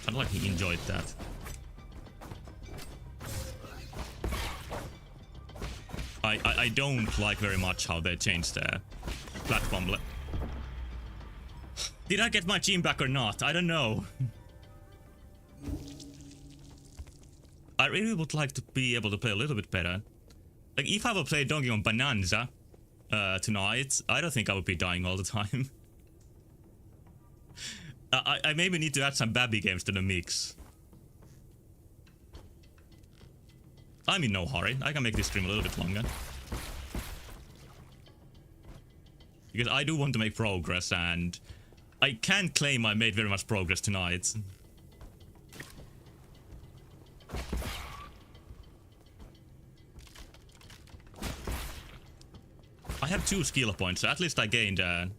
Sounded like he enjoyed that. I don't like very much how they changed the platform. Did I get my team back or not? I don't know. I really would like to be able to play a little bit better. Like, if I will play Donkey Kong Bonanza tonight, I don't think I would be dying all the time. I maybe need to add some Babby games to the mix. I'm in no hurry. I can make this stream a little bit longer. Because I do want to make progress, and I can't claim I made very much progress tonight. I have 2 skill points, so at least I gained the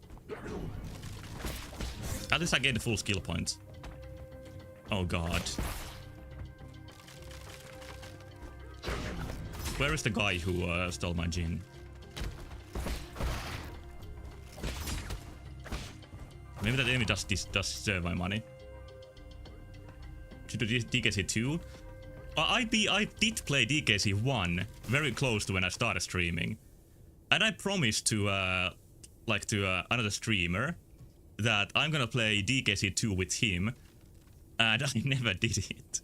full skill point. Oh god. Where is the guy who stole my gin? Maybe that enemy does deserve my money. To do DKC 2? I did play DKC 1 very close to when I started streaming. And I promised to another streamer that I'm gonna play DKC 2 with him, and I never did it.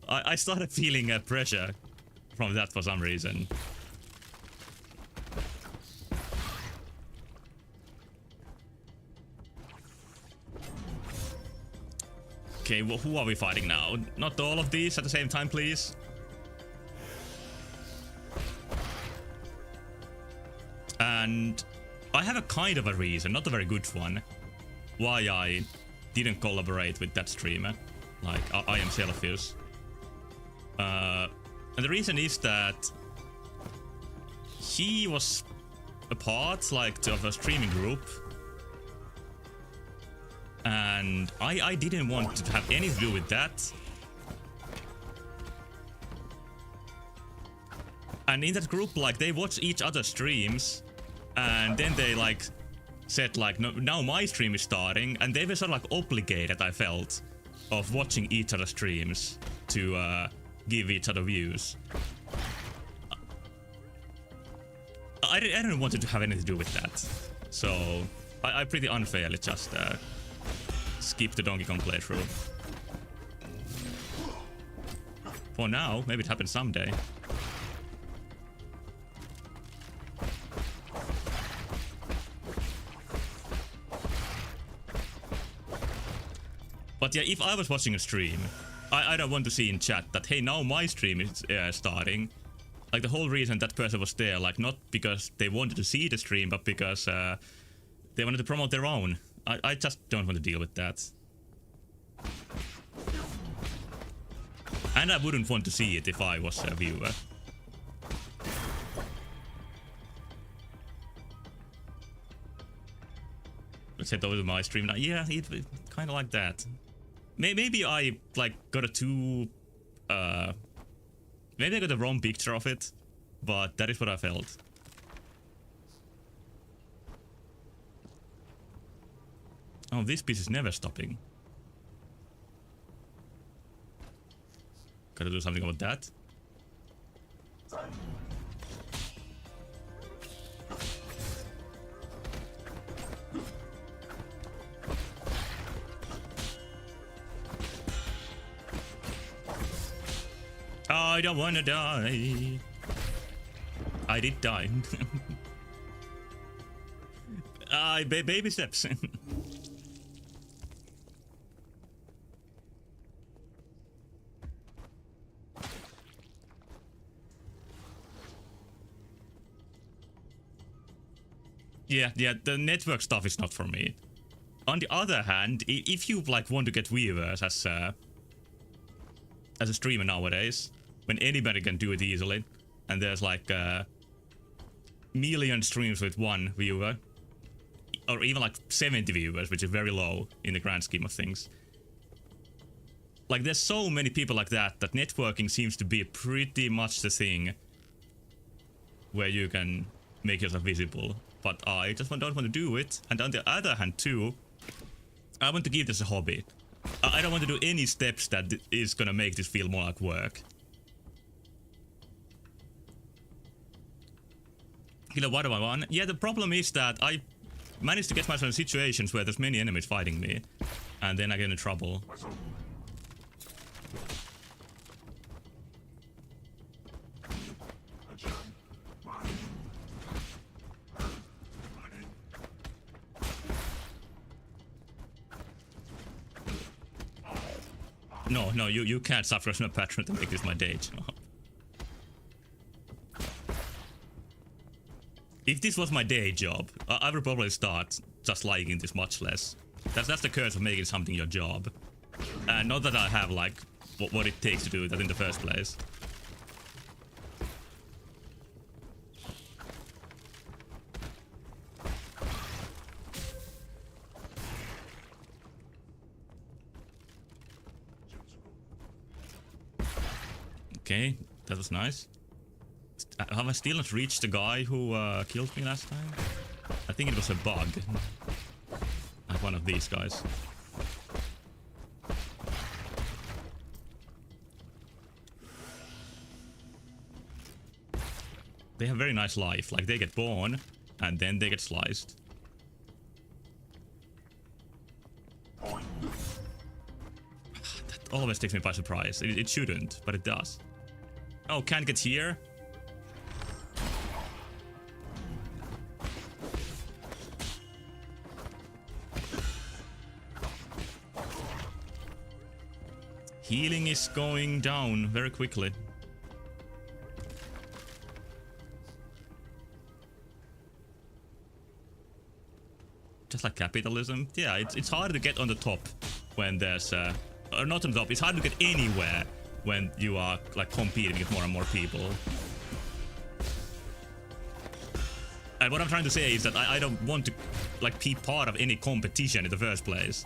I started feeling pressure from that for some reason. Okay, well, who are we fighting now? Not all of these at the same time, please. And I have a kind of a reason, not a very good one, why I didn't collaborate with that streamer. Like, I am selfish. And the reason is that he was a part, like, of a streaming group. And I didn't want to have anything to do with that. And in that group, like, they watch each other's streams, and then they, like, said, like, no, now my stream is starting, and they were sort of, like, obligated, I felt, of watching each other's streams to give each other views. I didn't want to have anything to do with that. So I pretty unfairly just skipped the Donkey Kong playthrough. For now, maybe it happens someday. But yeah, if I was watching a stream, I don't want to see in chat that, hey, now my stream is starting. Like, the whole reason that person was there, like, not because they wanted to see the stream, but because they wanted to promote their own. I just don't want to deal with that. And I wouldn't want to see it if I was a viewer. Let's head over to my stream now. Yeah, it kind of like that. Maybe I, like, got a too... maybe I got the wrong picture of it, but that is what I felt. Oh, this piece is never stopping. Gotta do something about that. I don't wanna die. I did die. Baby steps. Yeah, the network stuff is not for me. On the other hand, if you like want to get viewers as a streamer nowadays, when anybody can do it easily, and there's like million streams with one viewer, or even like 70 viewers, which is very low in the grand scheme of things. Like there's so many people like that networking seems to be pretty much the thing where you can make yourself visible. But I just don't want to do it. And on the other hand too, I want to keep this a hobby. I don't want to do any steps that is gonna make this feel more like work. You know what do I want? Yeah, the problem is that I managed to get myself in situations where there's many enemies fighting me, and then I get in trouble. No, you can't suffer as a patron to make this my day job. If this was my day job, I would probably start just liking this much less. That's the curse of making something your job. And not that I have like what it takes to do that in the first place. Okay, that was nice. Have I still not reached the guy who killed me last time? I think it was a bug. Like one of these guys. They have very nice life. Like they get born and then they get sliced. That always takes me by surprise. It shouldn't, but it does. Oh, can't get here? Healing is going down very quickly. Just like capitalism. Yeah, it's hard to get on the top when there's or not on the top. It's hard to get anywhere when you are like competing with more and more people. And what I'm trying to say is that I don't want to like be part of any competition in the first place.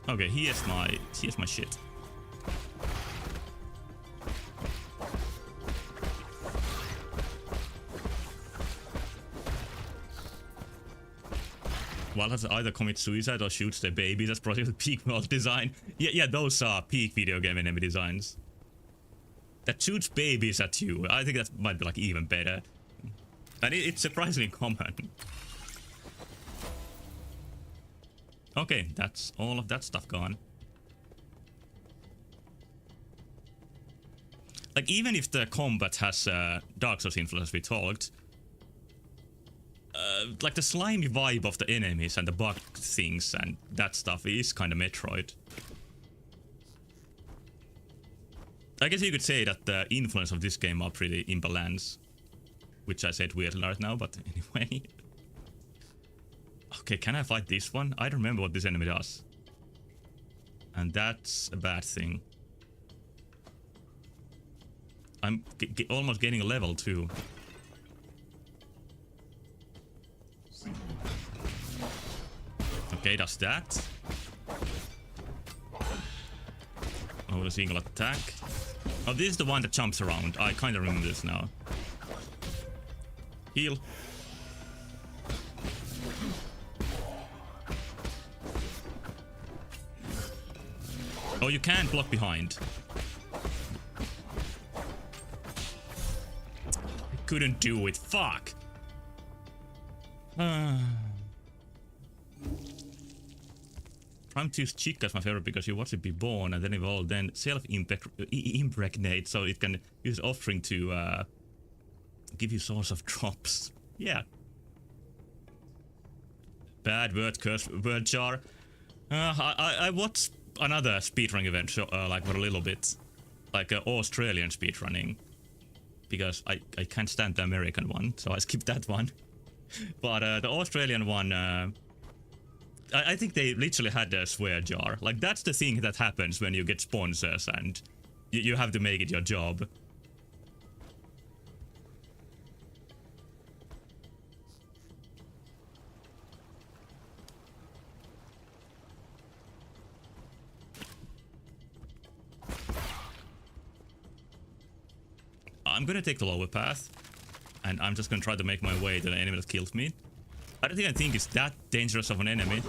Okay, here's my shit. Wildcats either commit suicide or shoots their babies. That's probably the peak world design. Yeah, those are peak video game enemy designs. That shoots babies at you. I think that might be like even better. And it's surprisingly common. Okay, that's all of that stuff gone. Like, even if the combat has Dark Souls influence, as we talked, like the slimy vibe of the enemies and the bug things and that stuff is kind of Metroid. I guess you could say that the influence of this game are pretty in balance, which I said weirdly right now, but anyway. Okay, can I fight this one? I don't remember what this enemy does. And that's a bad thing. I'm almost getting a level too. Okay, does that. Oh, the single attack. Oh, this is the one that jumps around. I kind of remember this now. Heal. Oh, you can't block behind. I couldn't do it. Fuck. Prime choose Chica as my favorite because you watch it be born and then evolve, then self-impregnate, so it can use offspring to give you source of drops. Yeah. Bad word curse, word jar. I watched another speedrunning event, like for a little bit, like Australian speedrunning, because I can't stand the American one, so I skipped that one. But the Australian one, I think they literally had a swear jar. Like, that's the thing that happens when you get sponsors and you have to make it your job. I'm gonna take the lower path, and I'm just gonna try to make my way to the enemy that kills me. I don't even think it's that dangerous of an enemy.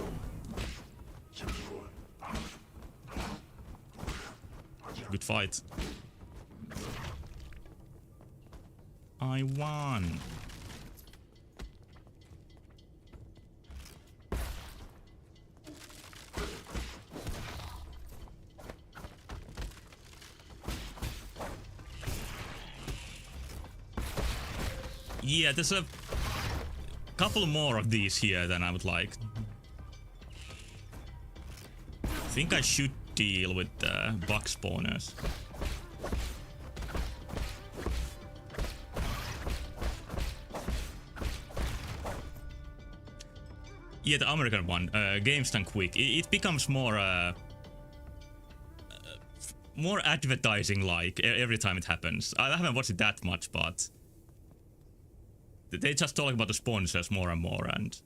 Good fight. I won. Yeah, there's a couple more of these here than I would like. I think I should deal with the bug spawners. Yeah, the American one, games done quick. It becomes more more advertising like every time it happens. I haven't watched it that much, but they just talk about the sponsors more and more, and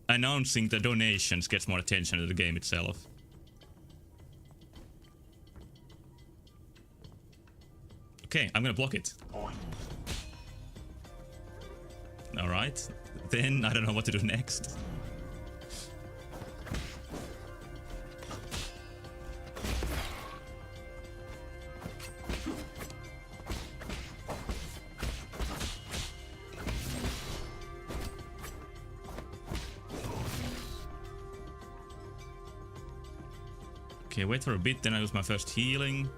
announcing the donations gets more attention to the game itself. Okay, I'm gonna block it. Alright, then I don't know what to do next. Okay, wait for a bit, then I use my first healing.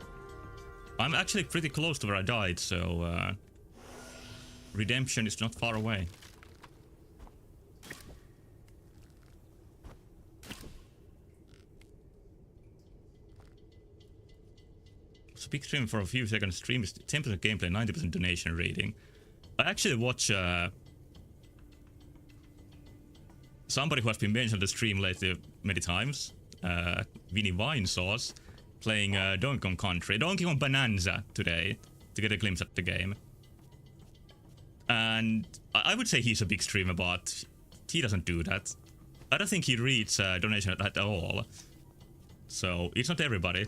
I'm actually pretty close to where I died, so redemption is not far away. So big stream for a few seconds. Stream is 10% gameplay, 90% donation rating. I actually watch somebody who has been mentioned on the stream lately many times. Vinny Winesauce playing Donkey Kong Country, Donkey Kong Bonanza today to get a glimpse at the game. And I would say he's a big streamer, but he doesn't do that. I don't think he reads donation at all. So it's not everybody.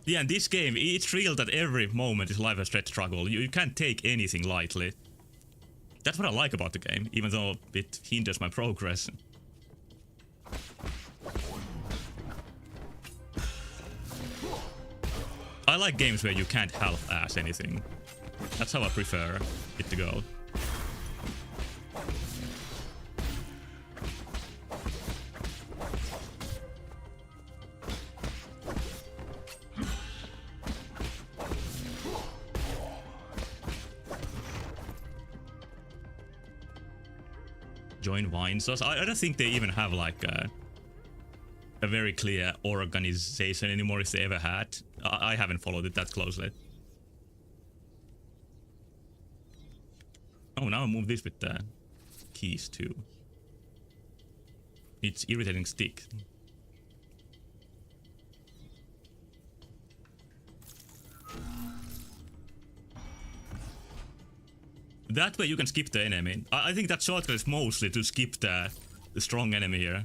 Yeah, and this game, it's real that every moment is life a stretch struggle. You can't take anything lightly. That's what I like about the game, even though it hinders my progress. I like games where you can't half-ass anything. That's how I prefer it to go. Join Winesauce. I don't think they even have like a very clear organization anymore, if they ever had. I haven't followed it that closely. Oh, now I move this with the keys too. It's irritating stick. That way you can skip the enemy. I think that shortcut is mostly to skip the strong enemy here.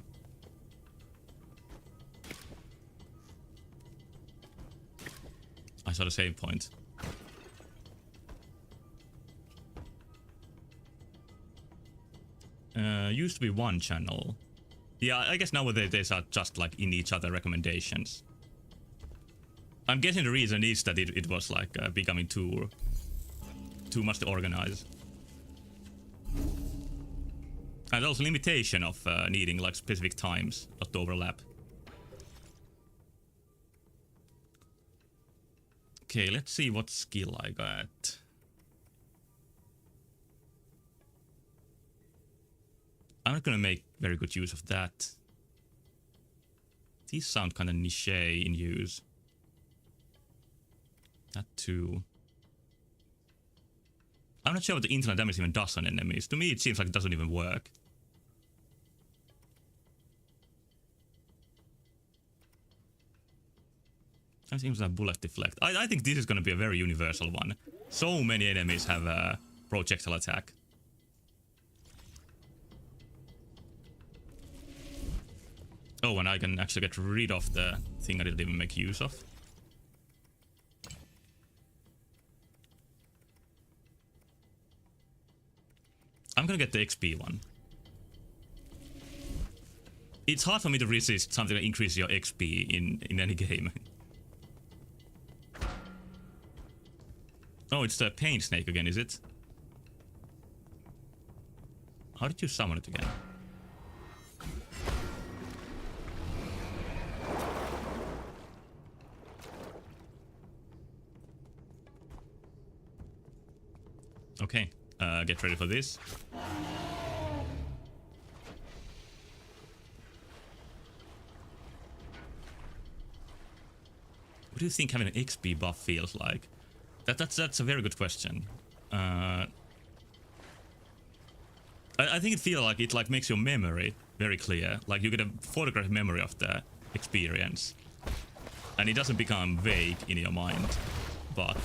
I saw the save point. Used to be one channel. Yeah, I guess nowadays they are just like in each other recommendations. I'm guessing the reason is that it was like becoming too much to organize. And also limitation of needing like specific times, not to overlap. Okay, let's see what skill I got. I'm not gonna make very good use of that. These sound kind of niche in use. That too. I'm not sure what the internal damage even does on enemies. To me, it seems like it doesn't even work. I think that bullet deflect. I think this is going to be a very universal one. So many enemies have a projectile attack. Oh, and I can actually get rid of the thing I didn't even make use of. I'm gonna get the XP one. It's hard for me to resist something that increases your XP in any game. Oh, it's the pain snake again, is it? How did you summon it again? Okay, get ready for this. What do you think having an XP buff feels like? That's a very good question. I think it feels like it makes your memory very clear. Like you get a photographic memory of the experience, and it doesn't become vague in your mind, but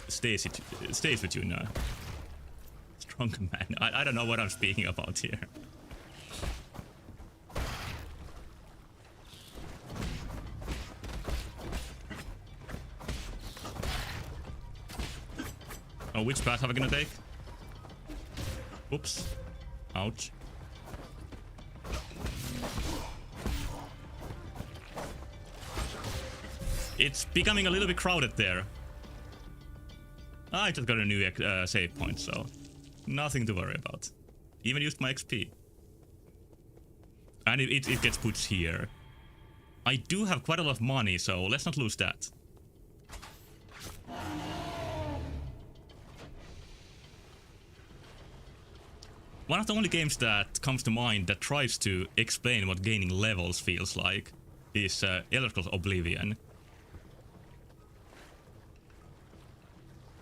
stays with you now. Strong man. I don't know what I'm speaking about here. Oh, which path am I gonna take? Oops. Ouch. It's becoming a little bit crowded there. I just got a new save point, so nothing to worry about. Even used my XP. And it gets put here. I do have quite a lot of money, so let's not lose that. One of the only games that comes to mind that tries to explain what gaining levels feels like is Elder Scrolls Oblivion.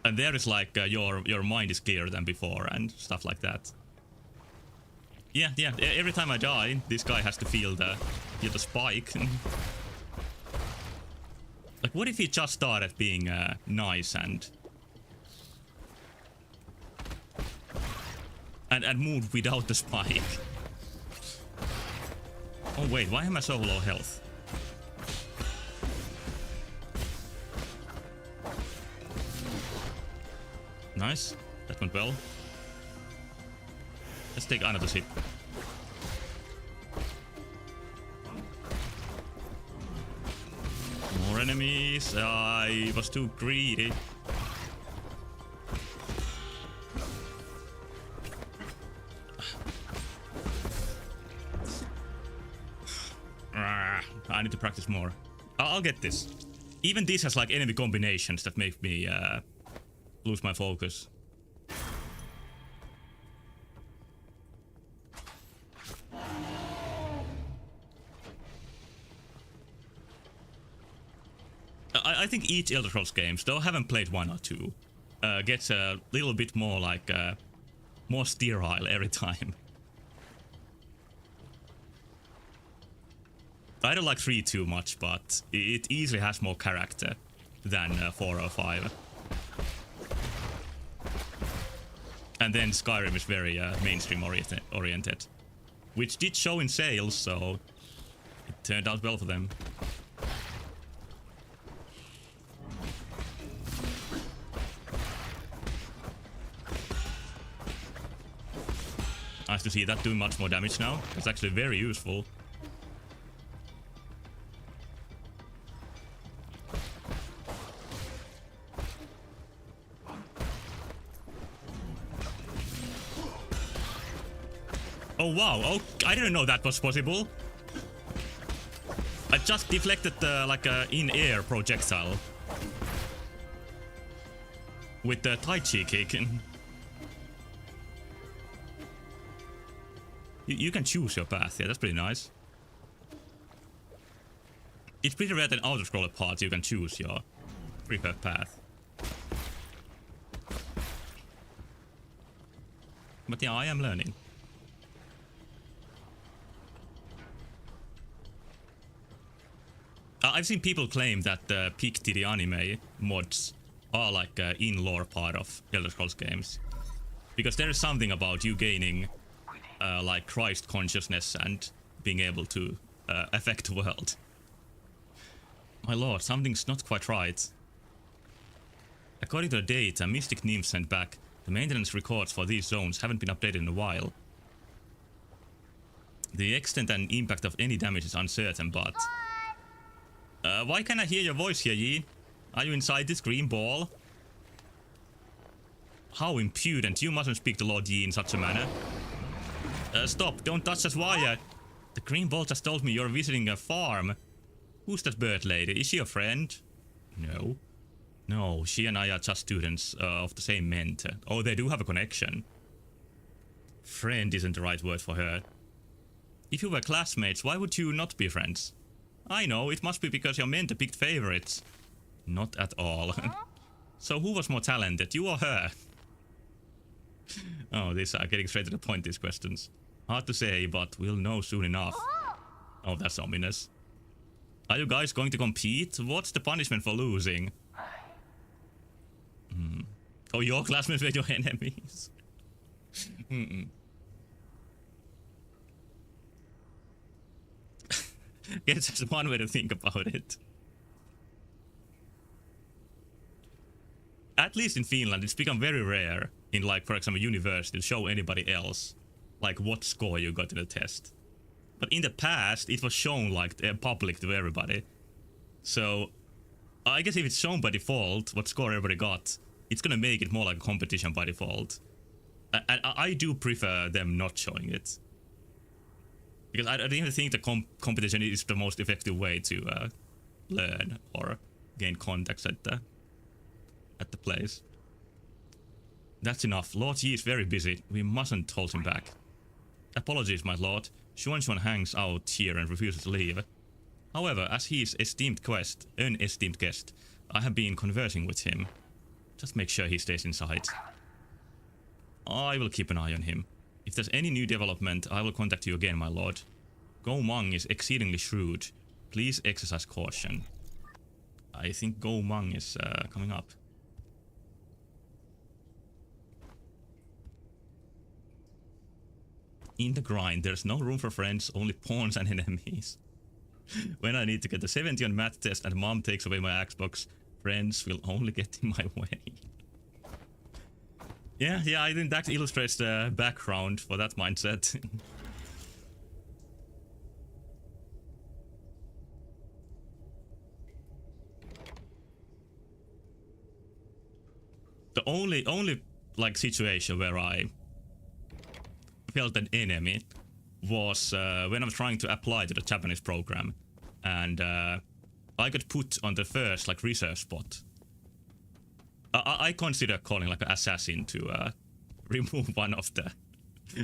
And there is like your mind is clearer than before and stuff like that. Yeah. Every time I die, this guy has to feel the spike. Like, what if he just started being nice and moved without the spike? Oh wait, why am I so low health? Nice, that went well. Let's take another sip. More enemies. I was too greedy. I need to practice more. I'll get this. Even this has like enemy combinations that make me lose my focus. I think each Elder Scrolls games, though I haven't played one or two, gets a little bit more like more sterile every time. I don't like 3 too much, but it easily has more character than 4 or 5. And then Skyrim is very mainstream oriented, which did show in sales, so it turned out well for them. Nice to see that doing much more damage now. It's actually very useful. Oh wow, oh, I didn't know that was possible. I just deflected like a in-air projectile with the Tai Chi kick. You can choose your path, yeah, that's pretty nice. It's pretty rare that in auto-scroller parts you can choose your preferred path. But yeah, I am learning. I've seen people claim that the Peak to the Anime mods are like in-lore part of Elder Scrolls games. Because there is something about you gaining like Christ consciousness and being able to affect the world. My lord, something's not quite right. According to the data Mystic Nymph sent back, the maintenance records for these zones haven't been updated in a while. The extent and impact of any damage is uncertain, but... why can't I hear your voice here, Yi? Are you inside this green ball? How impudent, you mustn't speak to Lord Yi in such a manner. Stop, don't touch that wire. The green ball just told me you're visiting a farm. Who's that bird lady? Is she a friend? No. No, she and I are just students of the same mentor. Oh, they do have a connection. Friend isn't the right word for her. If you were classmates, why would you not be friends? I know, it must be because your mentor picked favorites. Not at all. So who was more talented, you or her? Oh, these are getting straight to the point, these questions. Hard to say, but we'll know soon enough. Oh, that's ominous. Are you guys going to compete? What's the punishment for losing? Oh, your classmates were your enemies. It's just one way to think about it. At least in Finland, it's become very rare in, like, for example, university to show anybody else, like, what score you got in the test. But in the past, it was shown, like, public to everybody. So, I guess if it's shown by default, what score everybody got, it's gonna make it more like a competition by default. And I do prefer them not showing it. Because I don't even think the competition is the most effective way to learn or gain contacts at the place. That's enough. Lord Yi is very busy. We mustn't hold him back. Apologies, my lord. Xuan hangs out here and refuses to leave. However, as he is an esteemed guest, I have been conversing with him. Just make sure he stays inside. I will keep an eye on him. If there's any new development, I will contact you again, my lord. Go Mang is exceedingly shrewd. Please exercise caution. I think Go Mang is coming up. In the grind, there's no room for friends, only pawns and enemies. When I need to get a 70 on math test and mom takes away my Xbox, friends will only get in my way. Yeah, I think that illustrates the background for that mindset. The only like situation where I felt an enemy was when I was trying to apply to the Japanese program, and I got put on the first like reserve spot. I consider calling like an assassin to remove one of the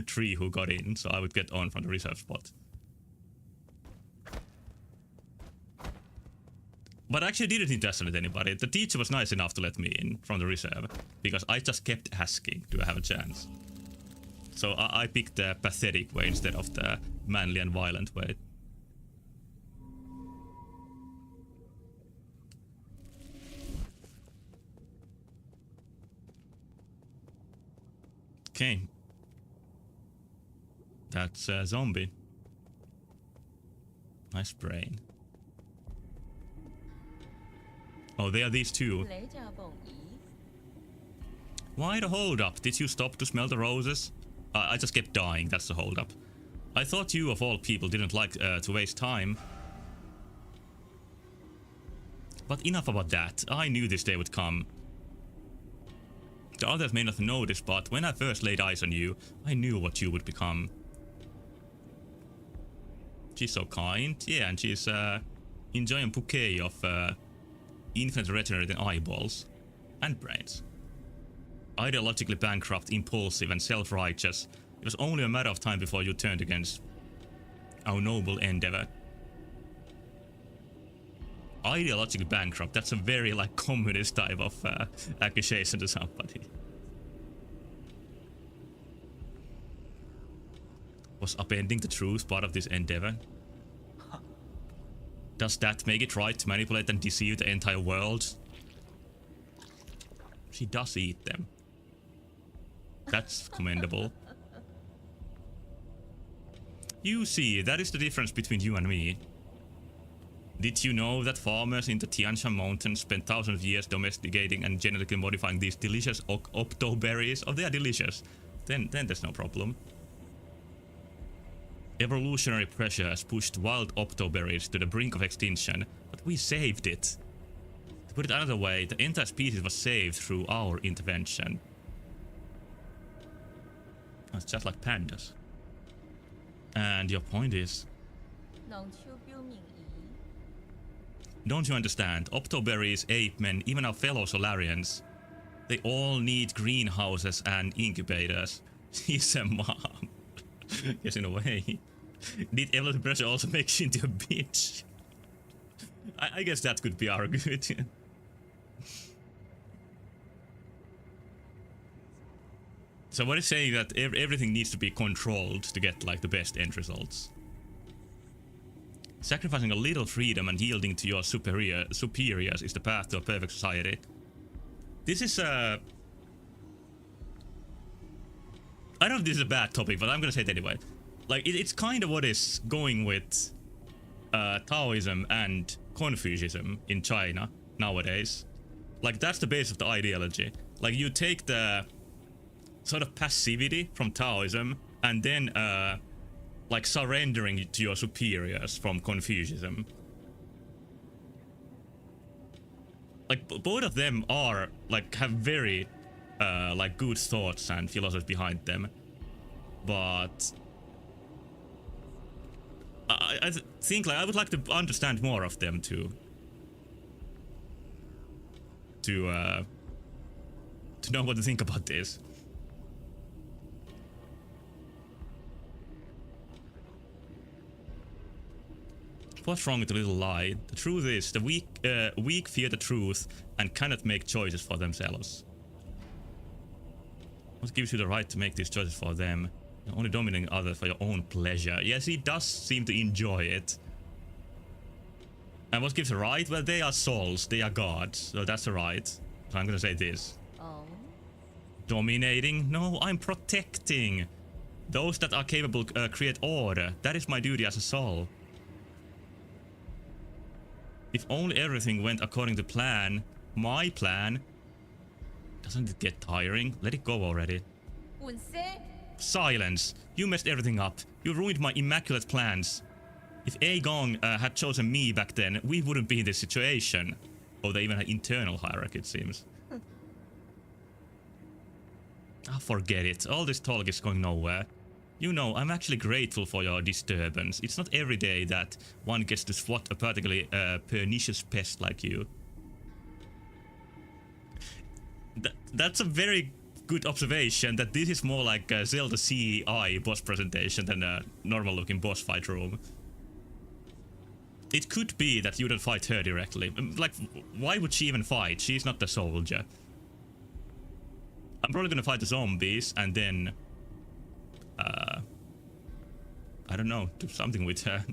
three who got in, so I would get on from the reserve spot. But I actually didn't assassinate anybody. The teacher was nice enough to let me in from the reserve, because I just kept asking, do I have a chance? So I picked the pathetic way instead of the manly and violent way. Okay. That's a zombie. Nice brain. Oh, they are these two. Why the hold up? Did you stop to smell the roses? I just kept dying, that's the hold up. I thought you of all people didn't like to waste time. But enough about that. I knew this day would come. The others may not know this, but when I first laid eyes on you, I knew what you would become. She's so kind. Yeah, and she's enjoying a bouquet of infinite regenerating eyeballs and brains. Ideologically bankrupt, impulsive, and self-righteous, it was only a matter of time before you turned against our noble endeavor. Ideologically bankrupt, that's a very like communist type of accusation to somebody. Was upending the truth part of this endeavor? Does that make it right to manipulate and deceive the entire world? She does eat them. That's commendable. You see, that is the difference between you and me. Did you know that farmers in the Tian Shan Mountains spent thousands of years domesticating and genetically modifying these delicious octoberries? Oh, they are delicious. Then there's no problem. Evolutionary pressure has pushed wild octoberries to the brink of extinction, but we saved it. To put it another way, the entire species was saved through our intervention. It's just like pandas. And your point is? Don't you understand? Octoberries, ape men, even our fellow Solarians, they all need greenhouses and incubators. She's a mom. Yes, in a way. Did evolution pressure also make you into a bitch? I guess that could be argued. So what is saying that everything needs to be controlled to get like the best end results? Sacrificing a little freedom and yielding to your superiors is the path to a perfect society. This is I don't know if this is a bad topic, but I'm gonna say it anyway. Like it's kind of what is going with Taoism and Confucianism in China nowadays. Like that's the base of the ideology. Like you take the sort of passivity from Taoism and then like surrendering to your superiors from Confucianism. Like both of them are like have very like good thoughts and philosophy behind them, but I think like I would like to understand more of them to know what to think about this. What's wrong with the little lie? The truth is, the weak fear the truth and cannot make choices for themselves. What gives you the right to make these choices for them? You're only dominating others for your own pleasure. Yes, he does seem to enjoy it. And what gives the right? Well, they are souls, they are gods, so that's the right. So I'm gonna say this. Oh. Dominating? No, I'm protecting. Those that are capable create order. That is my duty as a soul. If only everything went according to plan, my plan, doesn't it get tiring? Let it go already. Silence! You messed everything up. You ruined my immaculate plans. If Aegong had chosen me back then, we wouldn't be in this situation. Oh, they even had internal hierarchy, it seems. Ah, forget it. All this talk is going nowhere. You know, I'm actually grateful for your disturbance. It's not every day that one gets to swat a particularly pernicious pest like you. That's a very good observation, that this is more like a Zelda CI boss presentation than a normal looking boss fight room. It could be that you don't fight her directly. Like, why would she even fight? She's not the soldier. I'm probably gonna fight the zombies and then I don't know, do something with her.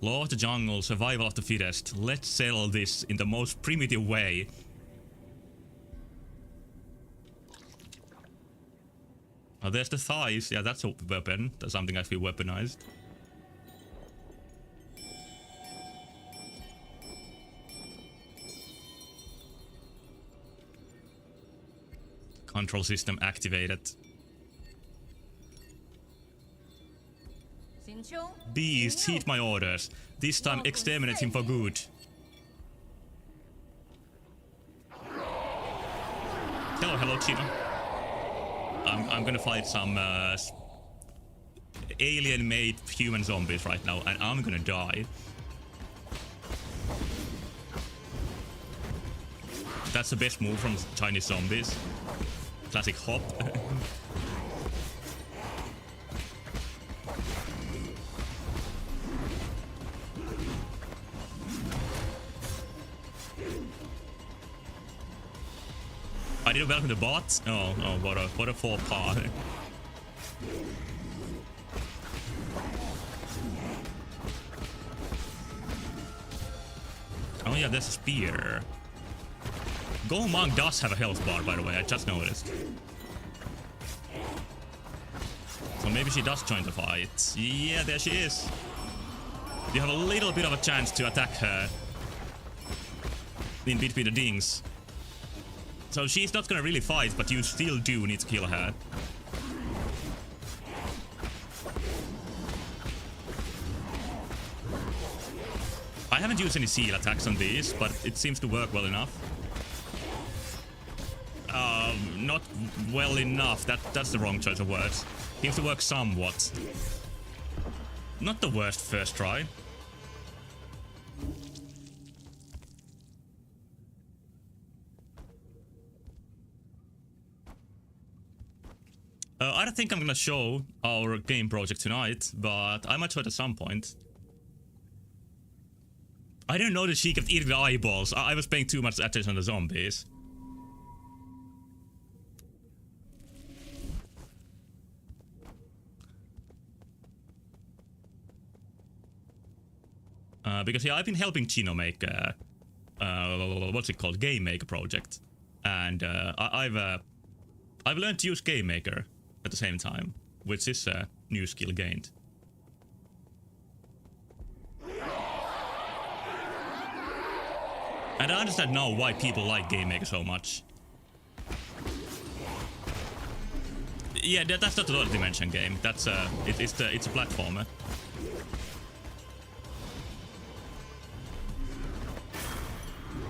Law of the jungle, survival of the fittest. Let's settle this in the most primitive way. Oh, there's the thighs. Yeah, that's a weapon. That's something I feel weaponized. Control system activated. Beast, heed my orders. This time exterminate him for good. Hello, Chino. I'm gonna fight some alien-made human zombies right now, and I'm gonna die. That's the best move from Chinese zombies. Classic hop. I didn't welcome the bot. Oh, what a faux pas. Oh yeah, there's a spear. Goemon does have a health bar, by the way. I just noticed. So maybe she does join the fight. Yeah, there she is. You have a little bit of a chance to attack her in between the dings. So she's not gonna really fight, but you still do need to kill her. I haven't used any seal attacks on these, but it seems to work well enough. Not well enough. That's the wrong choice of words. Seems to work somewhat. Not the worst first try. I don't think I'm gonna show our game project tonight, but I might show it at some point. I didn't know that she kept eating the eyeballs. I was paying too much attention on the zombies. Because yeah, I've been helping Chino make what's it called, Game Maker project, and I've learned to use Game Maker at the same time, which is a new skill gained. And I understand now why people like Game Maker so much. Yeah, that's not a Third Dimension game. That's it's a platformer.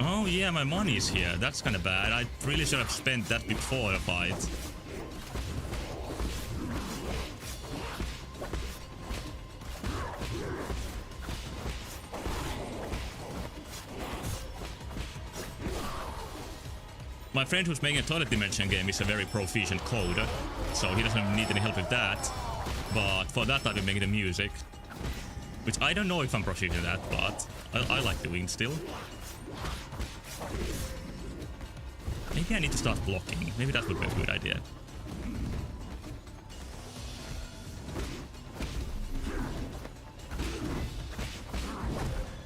Oh yeah, my money is here. That's kind of bad. I really should have spent that before the fight. My friend who's making a Toilet Dimension game is a very proficient coder, so he doesn't need any help with that. But for that I've been making the music, which I don't know if I'm proficient at, but I like doing still. Maybe I need to start blocking. Maybe that would be a good idea.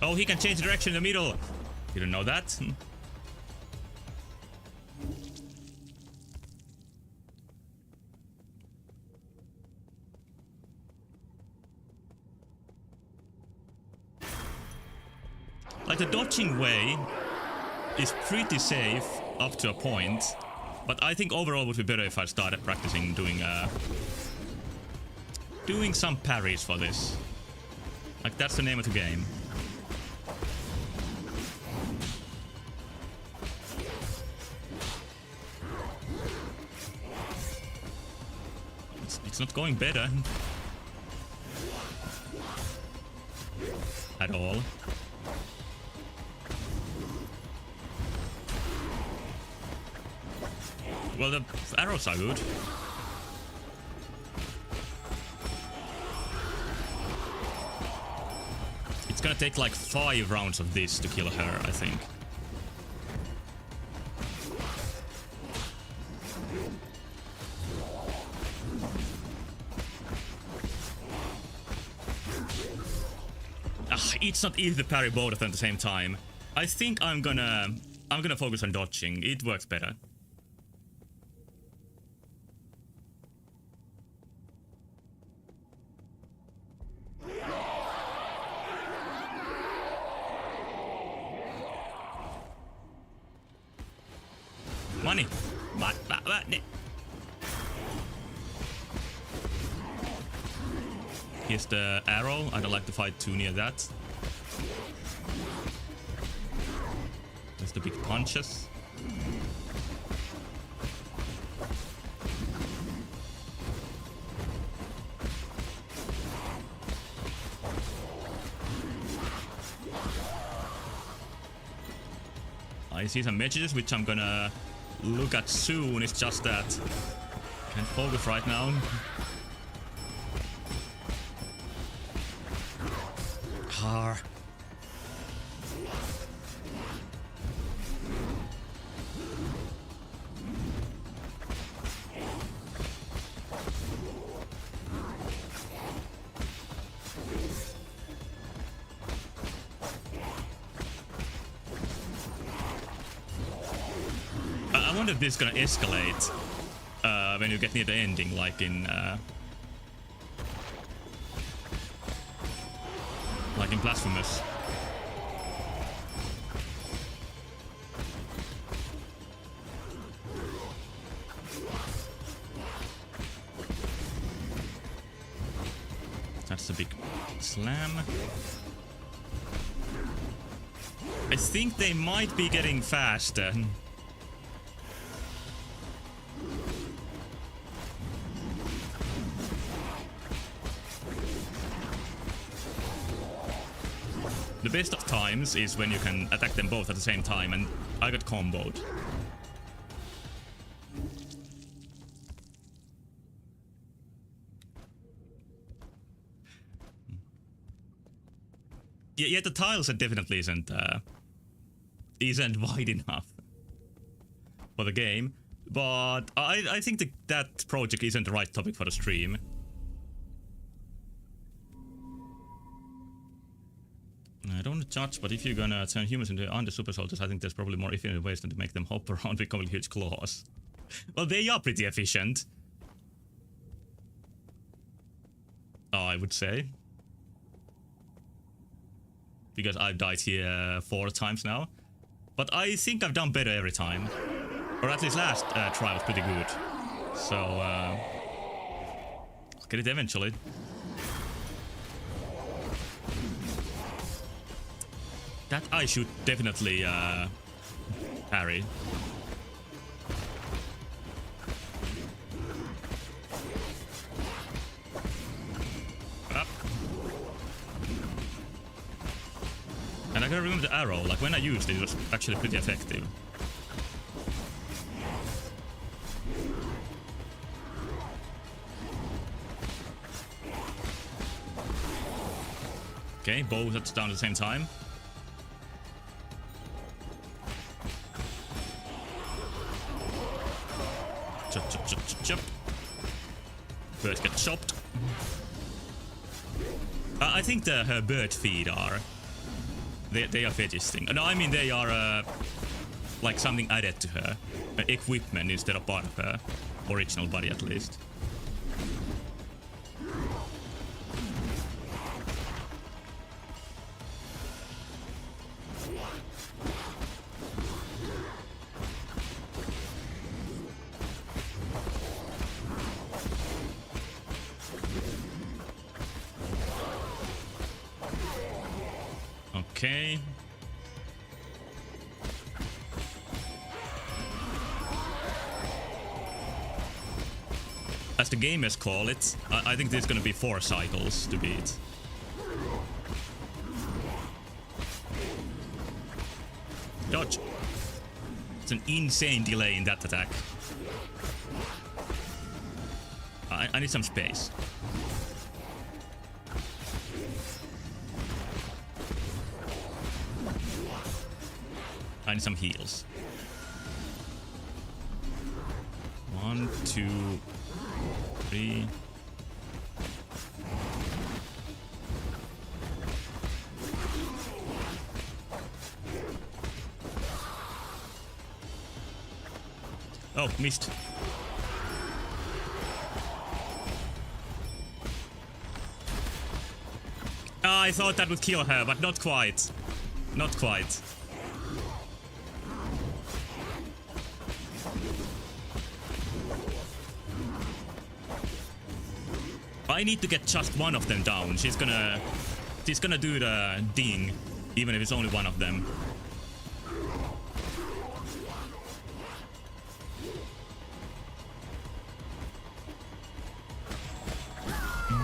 Oh, he can change direction in the middle. You didn't know that? Like, the dodging way is pretty safe up to a point, but I think overall it would be better if I started practicing doing some parries for this. Like, that's the name of the game. It's not going better at all. Well, the arrows are good. It's gonna take like 5 rounds of this to kill her, I think. It's not easy to parry both of them at the same time. I think I'm gonna focus on dodging. It works better. Money. Here's the arrow. I don't like to fight too near that. There's the big punches. I see some messages which I'm gonna look at soon. It's just that can't focus right now. Car. I wonder if this is gonna escalate when you get near the ending, like in Blasphemous. That's a big slam. I think they might be getting faster. The best of times is when you can attack them both at the same time, and I got comboed. Yeah, the tiles definitely isn't wide enough for the game, but I think that project isn't the right topic for the stream. I don't want to judge, but if you're gonna turn humans into under super soldiers, I think there's probably more efficient ways than to make them hop around with completely huge claws. Well, they are pretty efficient, I would say. Because I've died here 4 times now. But I think I've done better every time. Or at least last try was pretty good. So, I'll get it eventually. That I should definitely parry. Up. And I gotta remember the arrow, like when I used it, it was actually pretty effective. Okay, both that's down at the same time. Chop, chop, chop, chop, chop. Birds get chopped. I think her bird feet are... They are fetishisting. No, I mean they are like something added to her. Equipment instead of part of her original body at least. Okay. As the gamers call it, I think there's gonna be 4 cycles to beat. Dodge. It's an insane delay in that attack. I need some space. I need some heals. 1, 2, 3. Oh, missed. I thought that would kill her, but not quite. Not quite. I need to get just one of them down. She's gonna do the ding, even if it's only one of them.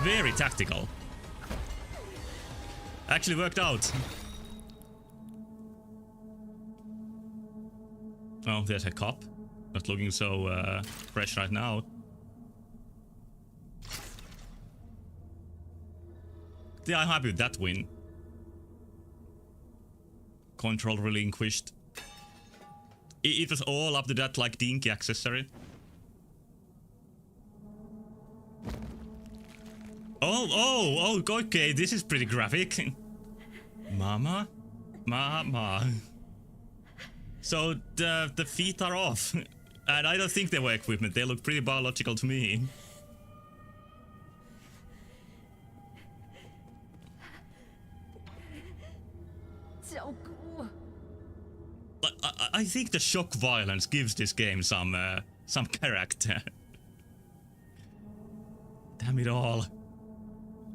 Very tactical. Actually worked out. Oh, there's a cup. Not looking so fresh right now. Yeah, I'm happy with that win. Control relinquished. It was all up to that, like, dinky accessory. Oh, okay, this is pretty graphic. Mama? Mama. So the feet are off. And I don't think they were equipment, they look pretty biological to me. I think the shock violence gives this game some character. Damn it all.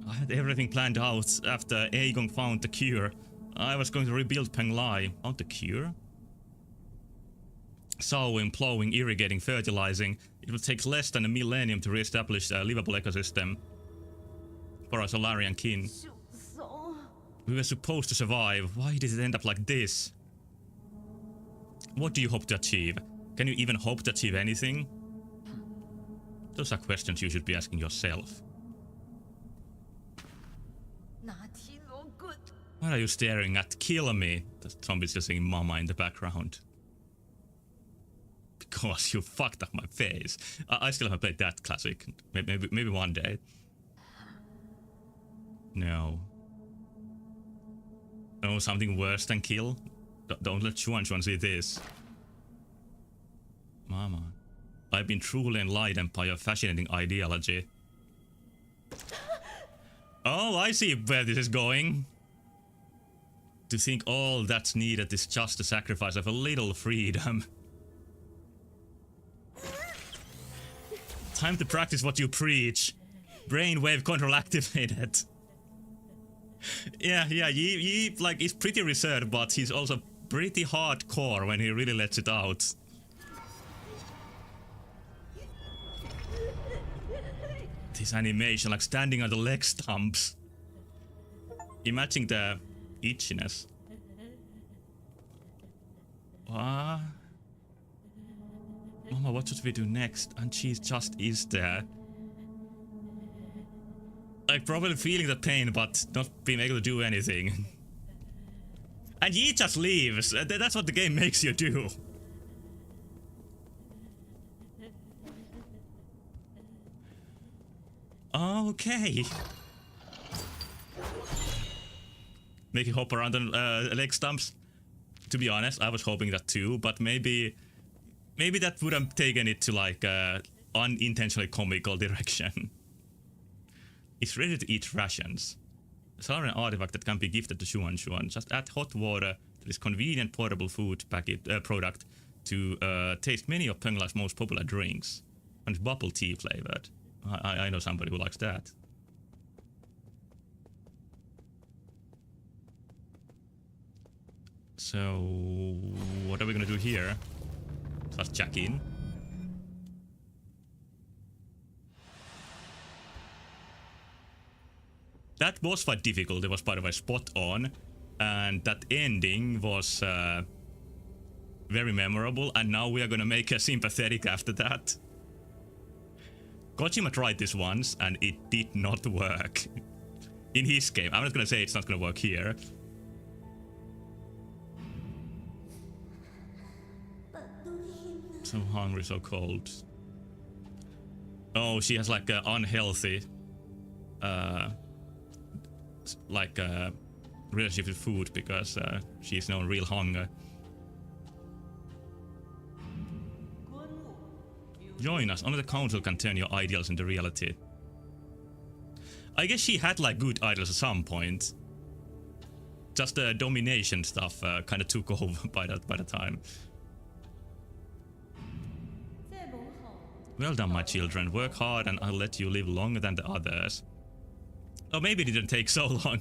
I had everything planned out after Aegon found the cure. I was going to rebuild Penglai. Found the cure? Sowing, plowing, irrigating, fertilizing. It will take less than a millennium to re-establish a livable ecosystem for our Solarian kin. We were supposed to survive. Why did it end up like this? What do you hope to achieve? Can you even hope to achieve anything? Those are questions you should be asking yourself. What are you staring at? Kill me! The zombie's just saying mama in the background. Because you fucked up my face. I still haven't played that classic. Maybe one day. No. Oh, something worse than kill? Don't let Chuan see this. Mama. I've been truly enlightened by your fascinating ideology. Oh, I see where this is going. To think all that's needed is just the sacrifice of a little freedom. Time to practice what you preach. Brainwave control activated. Yeah, he like, he's pretty reserved, but he's also pretty hardcore when he really lets it out. This animation, like standing on the leg stumps. Imagine the itchiness. What? Mama, what should we do next? And she just is there. Like, probably feeling the pain, but not being able to do anything. And he just leaves. That's what the game makes you do. Okay. Make it hop around on leg stumps. To be honest, I was hoping that too, but maybe that would have taken it to like unintentionally comical direction. It's ready to eat rations. It's an artifact that can be gifted to Xuan. Just add hot water to this convenient portable food product to taste many of Penglai's most popular drinks. And it's bubble tea flavored. I know somebody who likes that. So, what are we gonna do here? Just check in. That boss fight difficulty was, by the way, spot on, and that ending was very memorable, and now we are gonna make her sympathetic after that. Kojima tried this once, and it did not work. In his game. I'm not gonna say it's not gonna work here. So hungry, so cold. Oh, she has like an unhealthy relationship with food because she's known real hunger. Join us. Only the council can turn your ideals into reality. I guess she had like good ideals at some point. Just the domination stuff kind of took over by the time. Well done, my children. Work hard and I'll let you live longer than the others. Or maybe it didn't take so long.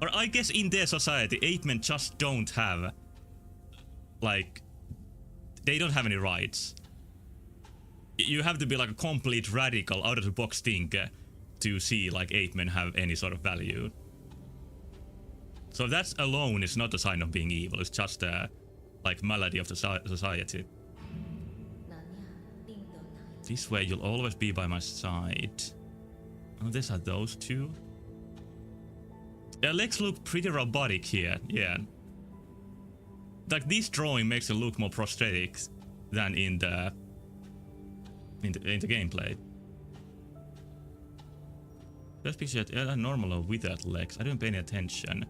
Or I guess in their society, ape men just don't have, like, they don't have any rights. You have to be like a complete radical, out of the box thinker to see like ape men have any sort of value. So that alone is not a sign of being evil. It's just like like malady of the society. This way you'll always be by my side. Oh, these are those two. Their legs look pretty robotic here, yeah. Like this drawing makes it look more prosthetic than in the gameplay. Let's picture it normal or without legs. I didn't pay any attention.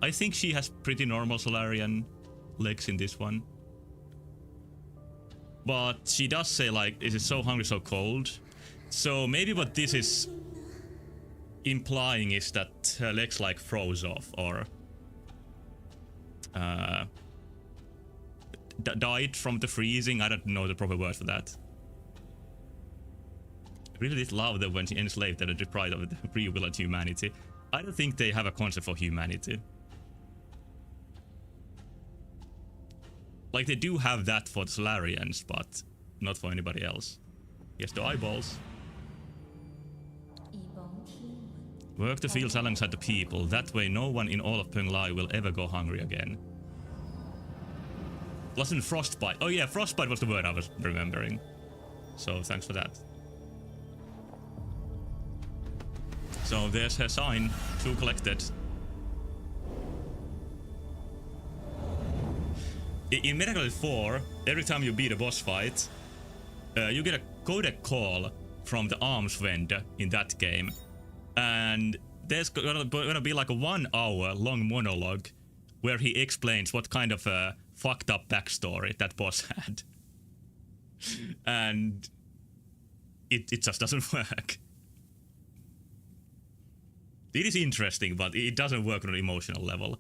I think she has pretty normal Solarian legs in this one. But she does say like, is it so hungry, so cold? So maybe what this is implying is that her legs like froze off or died from the freezing. I don't know the proper word for that. I really did love that when she enslaved and deprived of the free will and humanity. I don't think they have a concept for humanity. Like they do have that for the Solarians, but not for anybody else. Yes, the eyeballs. Work the fields alongside the people. That way no one in all of Penglai will ever go hungry again. Wasn't frostbite. Oh yeah, frostbite was the word I was remembering. So thanks for that. So there's her sign. 2 collected. In Metal Gear 4, every time you beat a boss fight, you get a codec call from the arms vendor in that game. And there's gonna be like a 1 hour long monologue where he explains what kind of a fucked up backstory that boss had. And it just doesn't work. It is interesting, but it doesn't work on an emotional level.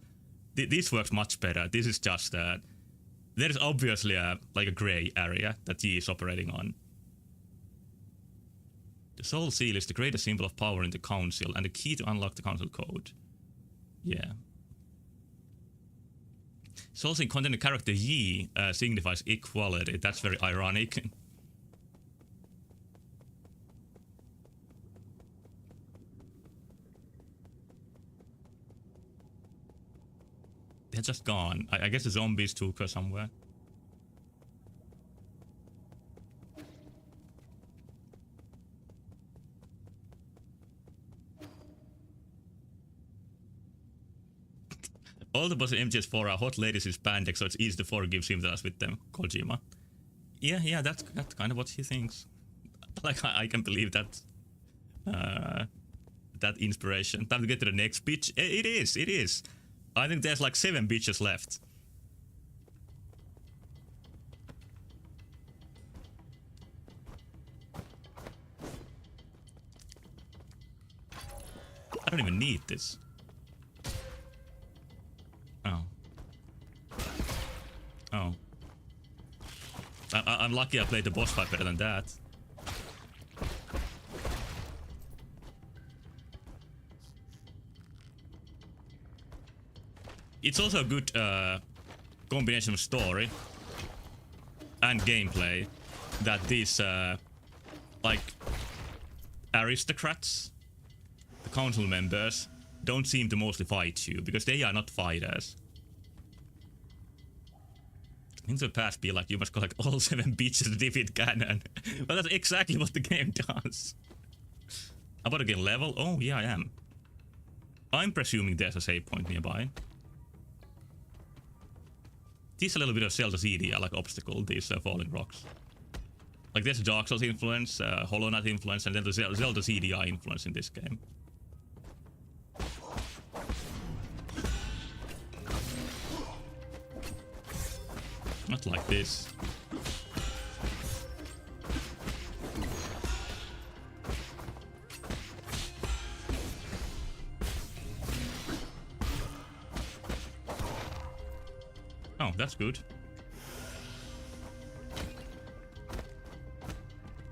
This works much better. This is just there is obviously like a gray area that he is operating on. The Soul Seal is the greatest symbol of power in the Council and the key to unlock the Council code. Yeah. Soul Seal containing the character Yi signifies equality. That's very ironic. They're just gone. I guess the zombies took her somewhere. All the bosses in MGS4 are hot ladies in spandex, so it's easy to forgive symptoms with them, Kojima. Yeah, that's kind of what he thinks. Like, I can believe that. That inspiration. Time to get to the next bitch. It is. I think there's like 7 bitches left. I don't even need this. Oh. I'm lucky I played the boss fight better than that. It's also a good combination of story and gameplay that these like aristocrats, the council members, don't seem to mostly fight you because they are not fighters. In the past, be like you must collect all 7 bitches to defeat Ganon, but that's exactly what the game does. About to get level? Oh yeah, I am. I'm presuming there's a save point nearby. This is a little bit of Zelda CD, like obstacle, these falling rocks. Like there's a Dark Souls influence, Hollow Knight influence, and then the Zelda CDI influence in this game. Not like this. Oh, that's good.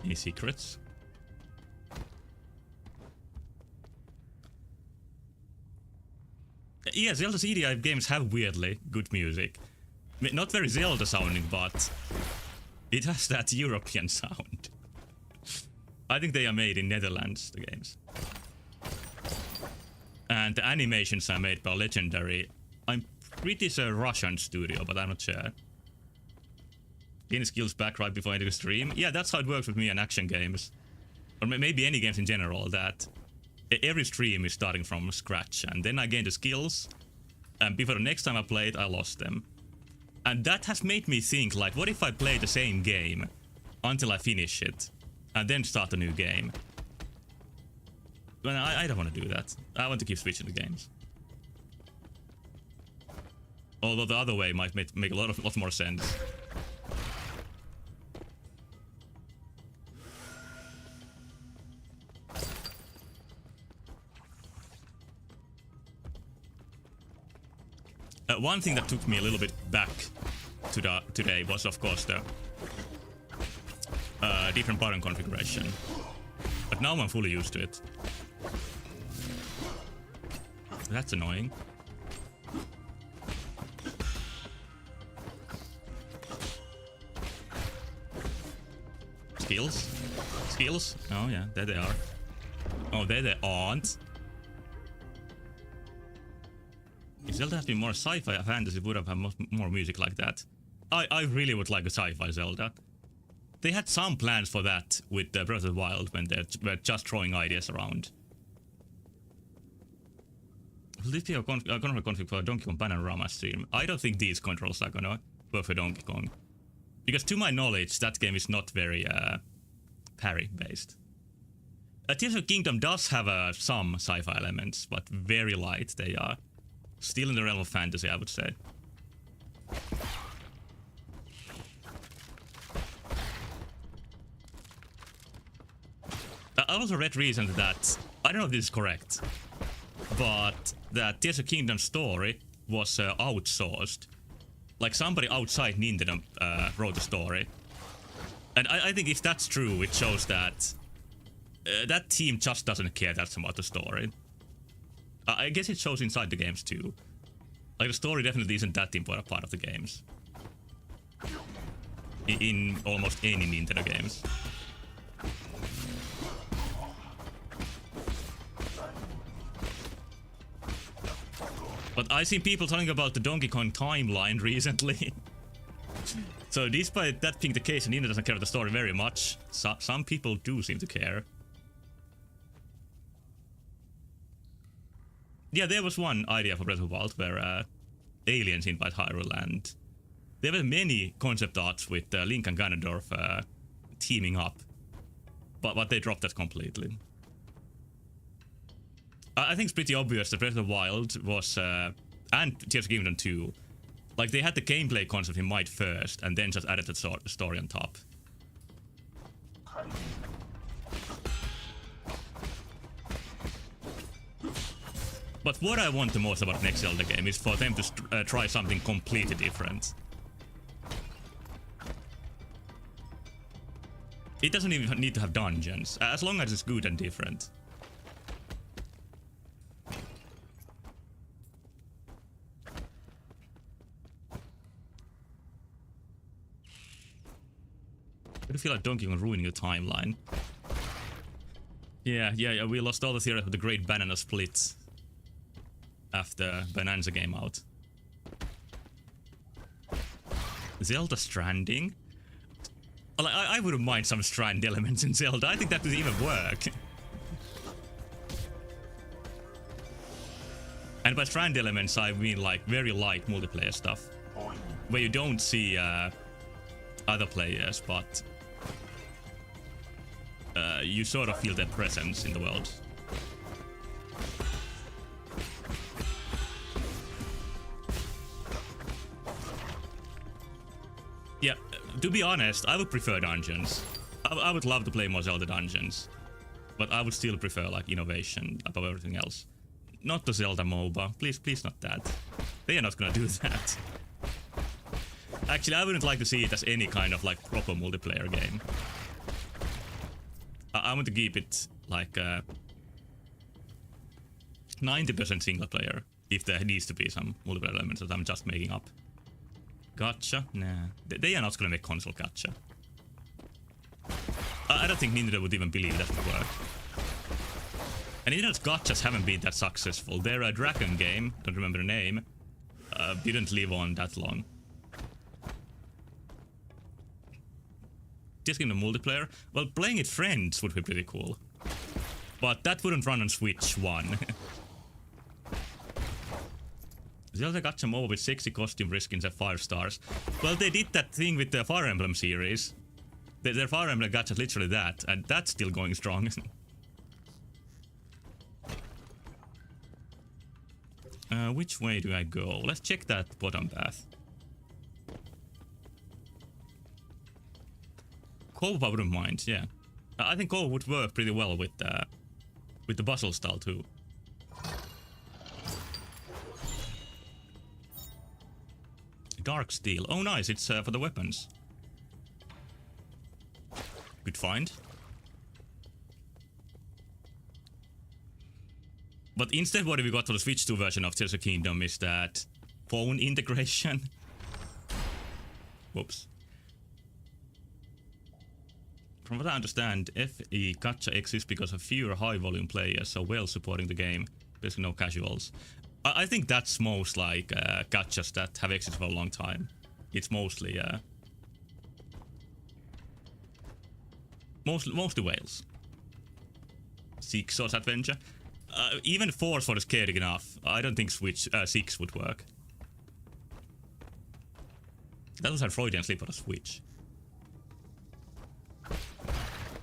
Any secrets? Yeah, Zelda CDI games have weirdly good music. Not very Zelda sounding, but it has that European sound. I think they are made in Netherlands, the games. And the animations are made by Legendary. I'm British Russian studio, but I'm not sure. Gain skills back right before entering the stream. Yeah, that's how it works with me and action games. Or maybe any games in general, that every stream is starting from scratch. And then I gain the skills. And before the next time I played, I lost them. And that has made me think, like, what if I play the same game until I finish it? And then start a new game? Well, I don't want to do that. I want to keep switching the games. Although the other way might make a lot more sense. One thing that took me a little bit back to today was, of course, the different button configuration. But now I'm fully used to it. That's annoying. Skills? Skills? Oh yeah, there they are. Oh, there they aren't. If Zelda has been more sci-fi fantasy, would have had more music like that. I really would like a sci-fi Zelda. They had some plans for that with Breath of the Wild when they were just throwing ideas around. Will this be a control config for Donkey Kong Panorama stream? I don't think these controls are gonna work for Donkey Kong. Because to my knowledge, that game is not very parry-based. Tears of the Kingdom does have some sci-fi elements, but very light they are. Still in the realm of fantasy, I would say. I also read recently that, I don't know if this is correct, but that Tears of the Kingdom story was outsourced. Like somebody outside Nintendo wrote the story. And I think if that's true, it shows that that team just doesn't care that much about the story. I guess it shows inside the games too. Like the story definitely isn't that important part of the games. In almost any Nintendo games. But I've seen people talking about the Donkey Kong timeline recently. So despite that being the case, Nintendo doesn't care about the story very much. Some people do seem to care. Yeah, there was one idea for Breath of the Wild where aliens invade Hyrule, and there were many concept arts with Link and Ganondorf teaming up. But they dropped that completely. I think it's pretty obvious that Breath of the Wild was, and Tears of the Kingdom 2, like they had the gameplay concept in mind first, and then just added the story on top. But what I want the most about the next Zelda game is for them to try something completely different. It doesn't even need to have dungeons, as long as it's good and different. I feel like Donkey Kong ruining the timeline. Yeah, we lost all the theory of the Great Banana Split after Bonanza came out. Zelda Stranding? I wouldn't mind some strand elements in Zelda. I think that would even work. And by strand elements, I mean like very light multiplayer stuff. Where you don't see other players, but you sort of feel their presence in the world. Yeah, to be honest, I would prefer dungeons. I would love to play more Zelda dungeons. But I would still prefer like innovation above everything else. Not the Zelda MOBA. Please not that. They are not gonna do that. Actually, I wouldn't like to see it as any kind of like proper multiplayer game. I want to keep it like 90% single player, if there needs to be some multiplayer elements that I'm just making up. Gacha? Nah. They are not gonna make console gacha. I don't think Nintendo would even believe that would work. And Nintendo's gachas haven't been that successful. They're a dragon game, don't remember the name. didn't live on that long. Just in the multiplayer? Well, playing with friends would be pretty cool. But that wouldn't run on Switch 1. Zelda Gacha MOBA with sexy costume reskins at 5 stars. Well, they did that thing with the Fire Emblem series. Their Fire Emblem Gacha is literally that, and that's still going strong. Which way do I go? Let's check that bottom path. Co-op I wouldn't mind, yeah. I think co-op would work pretty well with the puzzle style too. Dark steel. Oh nice, it's for the weapons. Good find. But instead what we got for the Switch 2 version of Tears of the Kingdom is that phone integration. Whoops. From what I understand, FE Gacha exists because of fewer high-volume players, so well supporting the game. Basically no casuals. I think that's most like gachas that have existed for a long time. It's mostly mostly whales. Six Swords Adventure. Even 4 Swords is chaotic enough. I don't think Switch 6 would work. That was a Freudian slip on a Switch.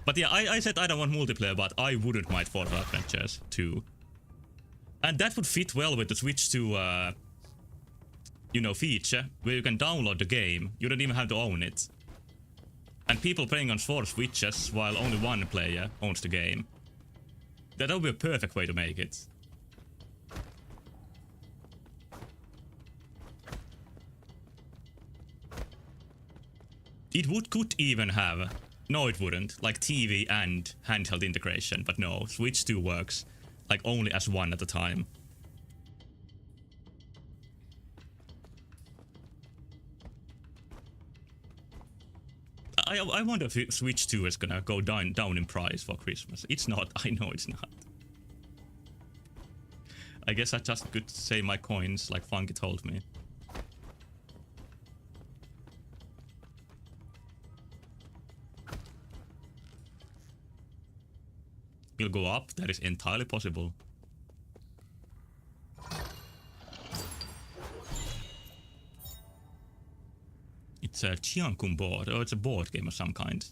But yeah, I said I don't want multiplayer, but I wouldn't mind 4 Swords Adventures too. And that would fit well with the Switch 2, you know, feature, where you can download the game. You don't even have to own it. And people playing on 4 Switches while only one player owns the game. That would be a perfect way to make it. It could even have... No, it wouldn't. Like TV and handheld integration, but no, Switch 2 works. Like only as one at a time. I wonder if Switch 2 is gonna go down in price for Christmas. It's not. I know it's not. I guess I just could save my coins like Funky told me. Will go up. That is entirely possible. It's a Chiankun board. Oh, it's a board game of some kind.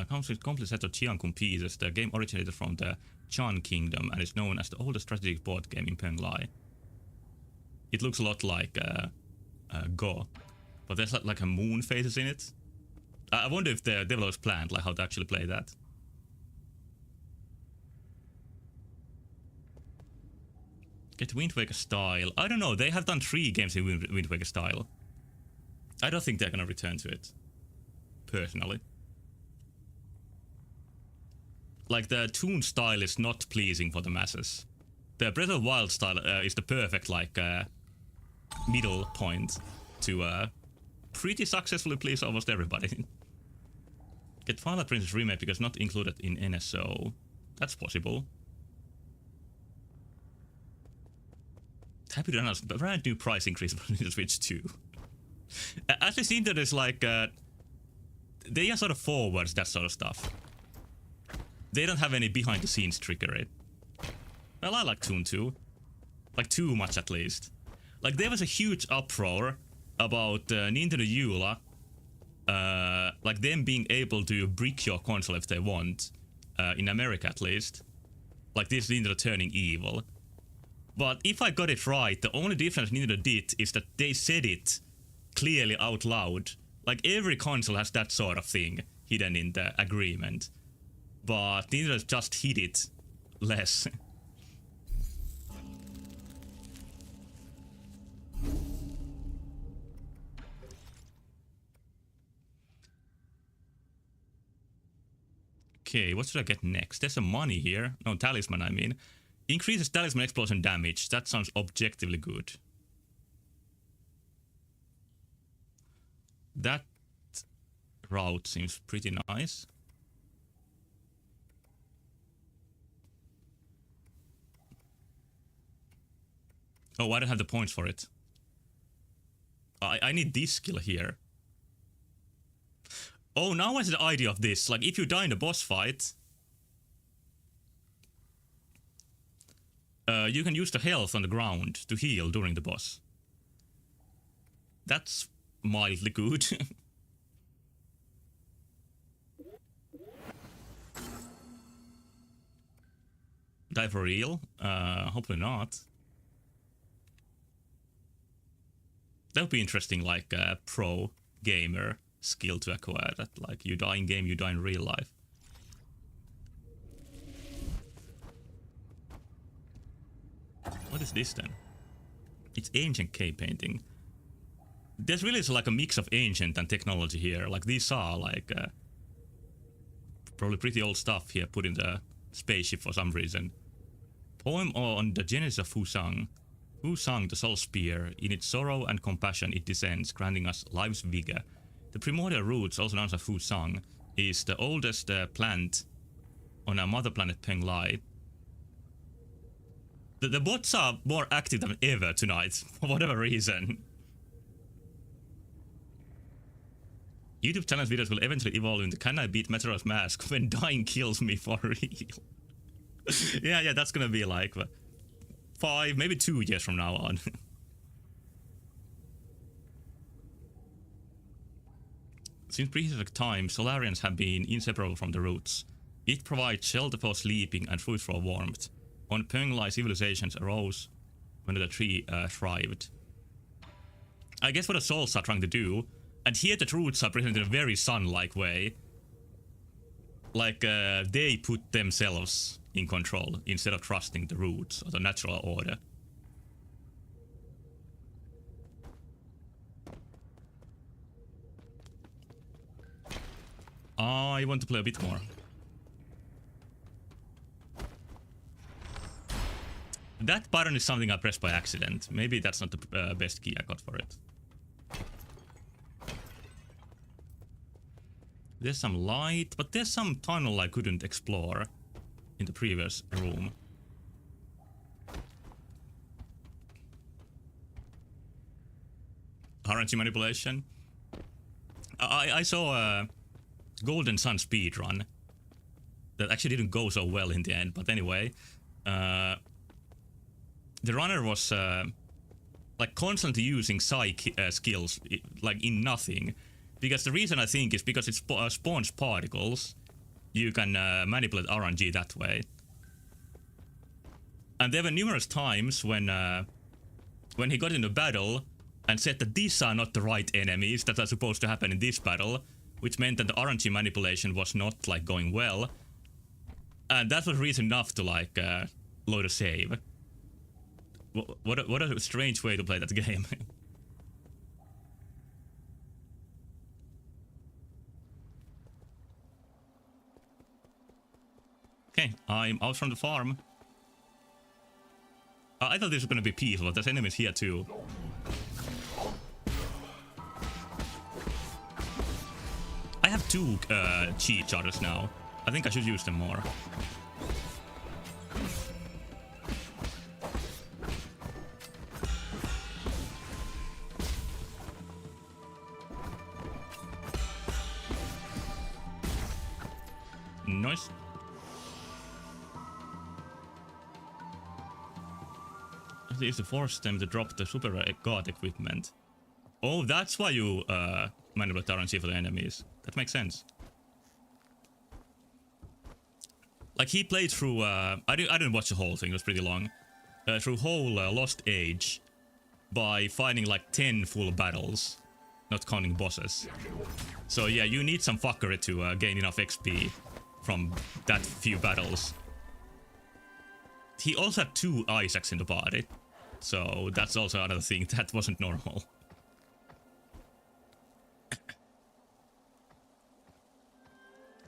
Comes with a complete set of Chiankun pieces. The game originated from the Chan Kingdom and is known as the oldest strategic board game in Penglai. It looks a lot like Go, but there's like a moon phases in it. I wonder if the developers planned like how to actually play that. Get Wind Waker style. I don't know. They have done 3 games in Wind Waker style. I don't think they're gonna return to it. Personally. Like the Toon style is not pleasing for the masses. The Breath of the Wild style is the perfect like middle point to pretty successfully please almost everybody. Get Twilight Princess remake because not included in NSO. That's possible. Happy to announce a brand new price increase for the Switch 2. As I seen that is like they are sort of forwards that sort of stuff. They don't have any behind the scenes trickery. Well, I like Toon 2. Like too much at least. Like there was a huge uproar about Nintendo EULA, like them being able to brick your console if they want, in America at least. Like this Nintendo turning evil. But if I got it right, the only difference Nintendo did is that they said it clearly out loud. Like every console has that sort of thing hidden in the agreement. But Nintendo just hid it less. Okay, what should I get next? There's some money here. No, talisman, I mean. Increases talisman explosion damage. That sounds objectively good. That route seems pretty nice. Oh, I don't have the points for it. I need this skill here. Oh, now I see the idea of this. Like, if you die in a boss fight, you can use the health on the ground to heal during the boss. That's mildly good. Die for real? Hopefully not. That would be interesting, like a pro gamer skill to acquire. That, like, you die in game, you die in real life. What is this then? It's ancient cave painting. There's really like a mix of ancient and technology here. Like, these are like probably pretty old stuff here put in the spaceship for some reason. Poem on the genesis of Fusang. Fusang, the soul spear. In its sorrow and compassion it descends, granting us life's vigor. The primordial roots, also known as Fusang, is the oldest plant on our mother planet Penglai. The bots are more active than ever tonight, for whatever reason. YouTube challenge videos will eventually evolve into "Can I beat Meteor's mask when dying kills me for real?" yeah, that's gonna be like 5, maybe 2 years from now on. Since prehistoric times, Solarians have been inseparable from the roots. It provides shelter for sleeping and food for warmth. On Penglai, civilizations arose when the tree thrived. I guess what the souls are trying to do, and here the roots are presented in a very sun-like way. Like, they put themselves in control instead of trusting the roots or the natural order. I want to play a bit more. That button is something I pressed by accident. Maybe that's not the best key I got for it. There's some light, but there's some tunnel I couldn't explore in the previous room. RNG manipulation. I saw a Golden Sun speedrun that actually didn't go so well in the end, but anyway. The runner was like constantly using psych skills like in nothing, because the reason I think is because it spawns particles. You can manipulate RNG that way, and there were numerous times when he got into battle and said that these are not the right enemies that are supposed to happen in this battle, which meant that the RNG manipulation was not like going well, and that was reason enough to like load a save. What a strange way to play that game. Okay, I'm out from the farm. I thought this was gonna be peaceful, but there's enemies here too. I have 2 chi charges now. I think I should use them more. Nice. I used to force them to drop the super god equipment. Oh, that's why you manipulate RNG for the enemies. That makes sense. Like, he played through I didn't watch the whole thing, it was pretty long. Through whole Lost Age by fighting like 10 full battles, not counting bosses. So yeah, you need some fuckery to gain enough XP from that few battles. He also had 2 Isaacs in the party, so that's also another thing that wasn't normal.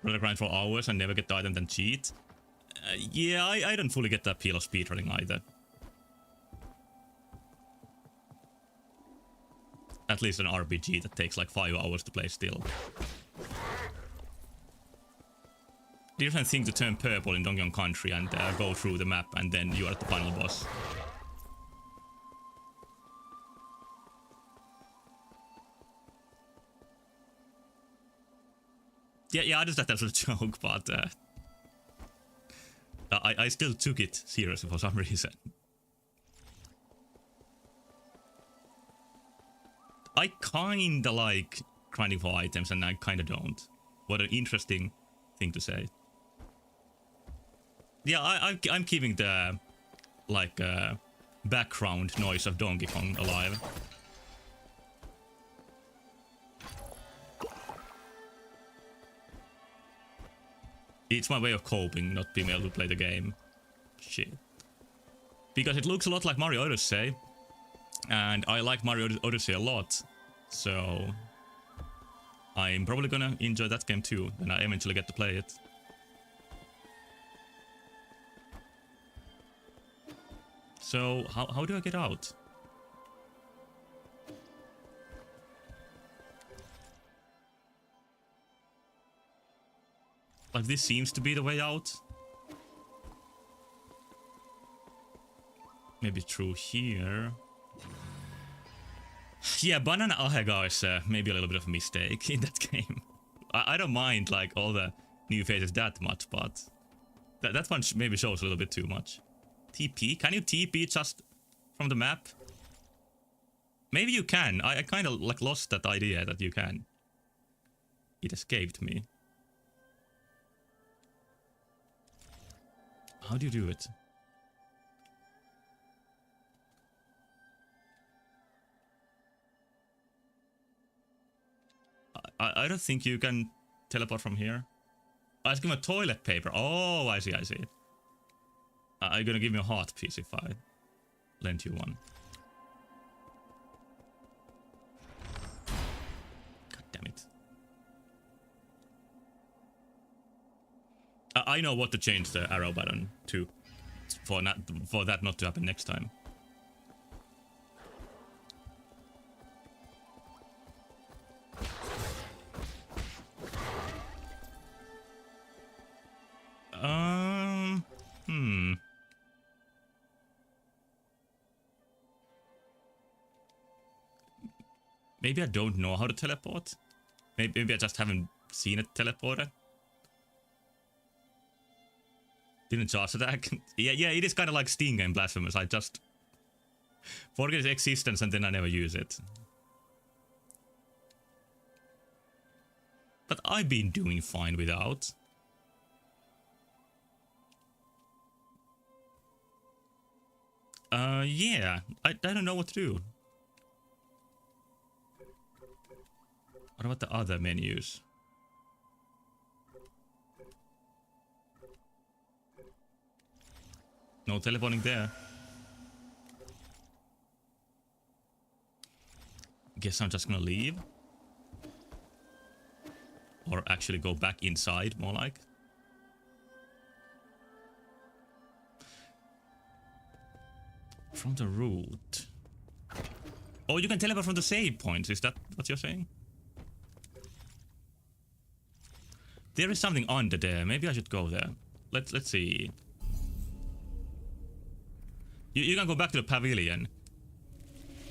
Rather grind for hours and never get the item than cheat. Yeah, I don't fully get the appeal of speedrunning either. At least an RPG that takes like 5 hours to play still. Different thing to turn purple in Donkey Kong Country and go through the map and then you are at the final boss. Yeah, I understand that was a joke, but I still took it seriously for some reason. I kinda like grinding for items and I kinda don't. What an interesting thing to say. Yeah, I'm keeping the like background noise of Donkey Kong alive. It's my way of coping, not being able to play the game. Shit. Because it looks a lot like Mario Odyssey. And I like Mario Odyssey a lot. So I'm probably gonna enjoy that game too when I eventually get to play it. So how do I get out? Like, this seems to be the way out. Maybe through here. Yeah, Banana Ahega is maybe a little bit of a mistake in that game. I don't mind like all the new phases that much, but that one maybe shows a little bit too much. TP? Can you TP just from the map? Maybe you can. I kind of like lost that idea that you can. It escaped me. How do you do it? I don't think you can teleport from here. I was giving a toilet paper. Oh, I see, I see. Are you gonna give me a heart piece if I lend you one? God damn it. I know what to change the arrow button to for that not to happen next time. Maybe I don't know how to teleport. Maybe I just haven't seen it teleported. Didn't charge attack. yeah, it is kind of like Sting and Blasphemous. I just forget its existence and then I never use it. But I've been doing fine without. Yeah. I don't know what to do. What about the other menus? No teleporting there. Guess I'm just gonna leave. Or actually go back inside, more like. From the route. Oh, you can teleport from the save points. Is that what you're saying? There is something under there. Maybe I should go there. Let's see. You can go back to the pavilion.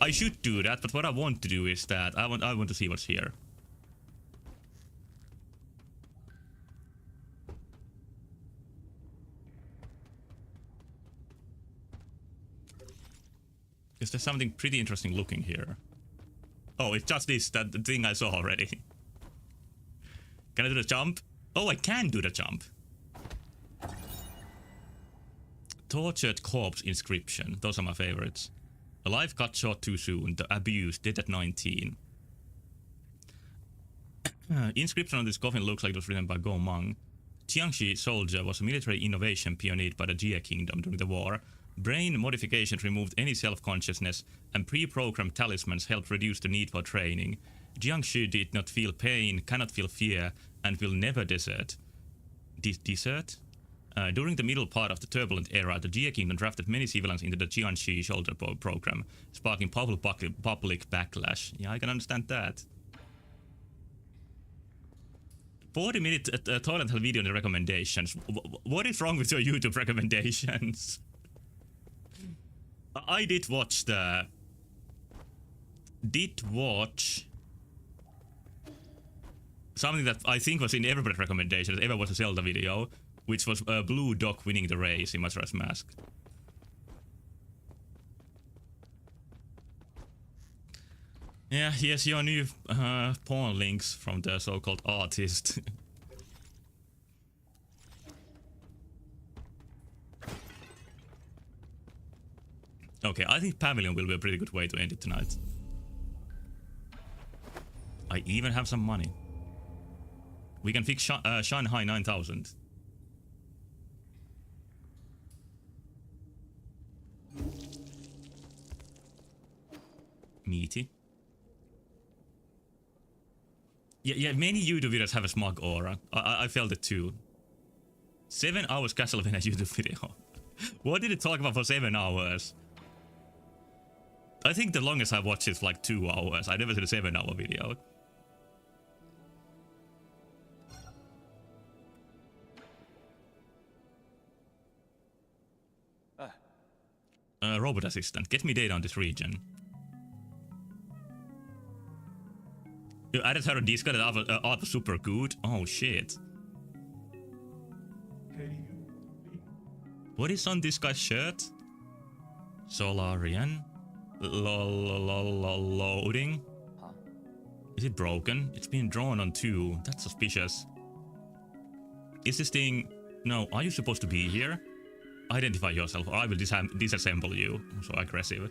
I should do that, but what I want to do is that I want to see what's here. Because there's something pretty interesting looking here. Oh, it's just this, that thing I saw already. Can I do the jump? Oh, I can do the jump. Tortured corpse inscription. Those are my favorites. Alive cut short too soon. The abuse dead at 19. Inscription on this coffin looks like it was written by Go Mang. Jiangxi soldier was a military innovation pioneered by the Jia kingdom during the war. Brain modifications removed any self-consciousness, and pre-programmed talismans helped reduce the need for training. Jiangxi did not feel pain, cannot feel fear, and will never desert. Desert? During the middle part of the turbulent era, the Jia kingdom drafted many civilians into the Jiangxi shoulder program, sparking public backlash. Yeah, I can understand that. 40-minute toilet hell video in the recommendations. What is wrong with your YouTube recommendations? I did watch the... something that I think was in everybody's recommendation that ever was a Zelda video, which was Blue Dog winning the race in Majora's Mask. Yeah, here's your new pawn links from the so-called artist. Okay, I think Pavilion will be a pretty good way to end it tonight. I even have some money. We can fix Shanghai 9000. Meaty. Yeah, many YouTube videos have a smug aura. I felt it too. 7 hours Castlevania YouTube video. What did it talk about for 7 hours? I think the longest I watched is like 2 hours. I never did a 7-hour video. Robot assistant, get me data on this region. You added her on Discord and art was super good. Oh shit. What is on this guy's shirt? Solarian? Loading? Huh? Is it broken? It's been drawn on 2. That's suspicious. Is this thing... No, are you supposed to be here? Identify yourself or I will disassemble you. So aggressive.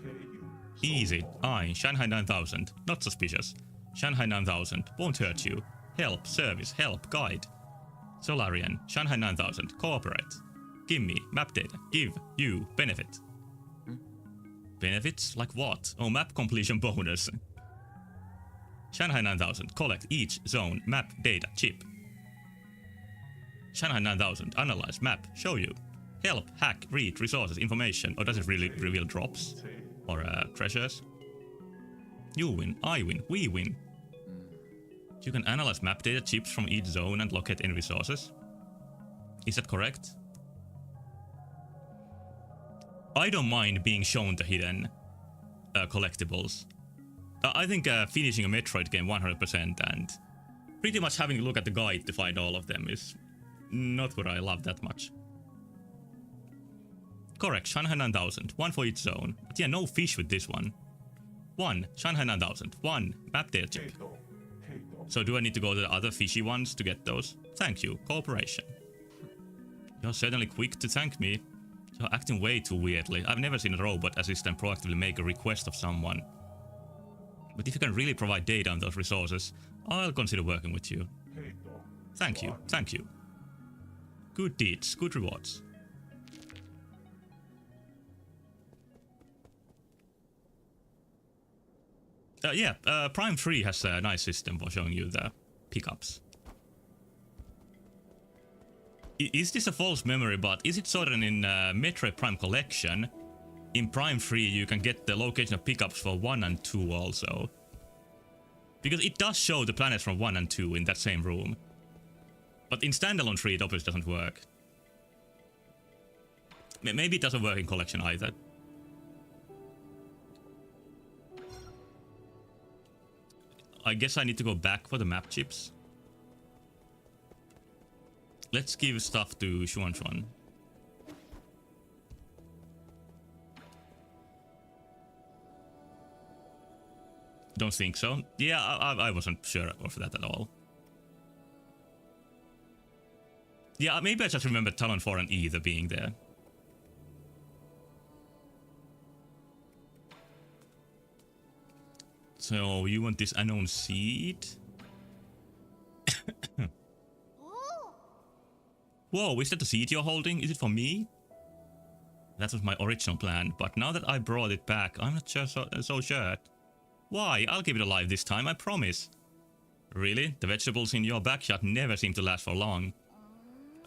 Easy. Shanghai 9000. Not suspicious. Shanghai 9000. Won't hurt you. Help. Service. Help. Guide. Solarian. Shanghai 9000. Cooperate. Give me. Map data. Give. You. Benefit. Benefits? Like what? Oh, map completion bonus. Shanghai 9000. Collect each zone. Map data. Chip. Shanghai 9000. Analyze. Map. Show you. Help, hack, read, resources, information. Or does it really reveal drops? Or treasures? You win, I win, we win. You can analyze map data, chips from each zone and locate any resources. Is that correct? I don't mind being shown the hidden collectibles. I think finishing a Metroid game 100% and pretty much having a look at the guide to find all of them is not what I love that much. Correct, Shanghai 9000. 1 for each zone. But yeah, no fish with this one. 1, Shanghai 9000. 1, map data chip. So do I need to go to the other fishy ones to get those? Thank you, cooperation. You're certainly quick to thank me. You're acting way too weirdly. I've never seen a robot assistant proactively make a request of someone. But if you can really provide data on those resources, I'll consider working with you. Thank you, thank you. Good deeds, good rewards. Prime 3 has a nice system for showing you the pickups. Is this a false memory, but is it so that in Metroid Prime Collection, in Prime 3 you can get the location of pickups for 1 and 2 also? Because it does show the planets from 1 and 2 in that same room. But in Standalone 3 it obviously doesn't work. Maybe it doesn't work in Collection either. I guess I need to go back for the map chips. Let's give stuff to Xuan. Don't think so. Yeah, I wasn't sure of that at all. Yeah, maybe I just remember Talon 4 and Ether being there. So, you want this unknown seed? Whoa, is that the seed you're holding? Is it for me? That was my original plan, but now that I brought it back, I'm not sure so sure. Why? I'll keep it alive this time, I promise. Really? The vegetables in your backyard never seem to last for long.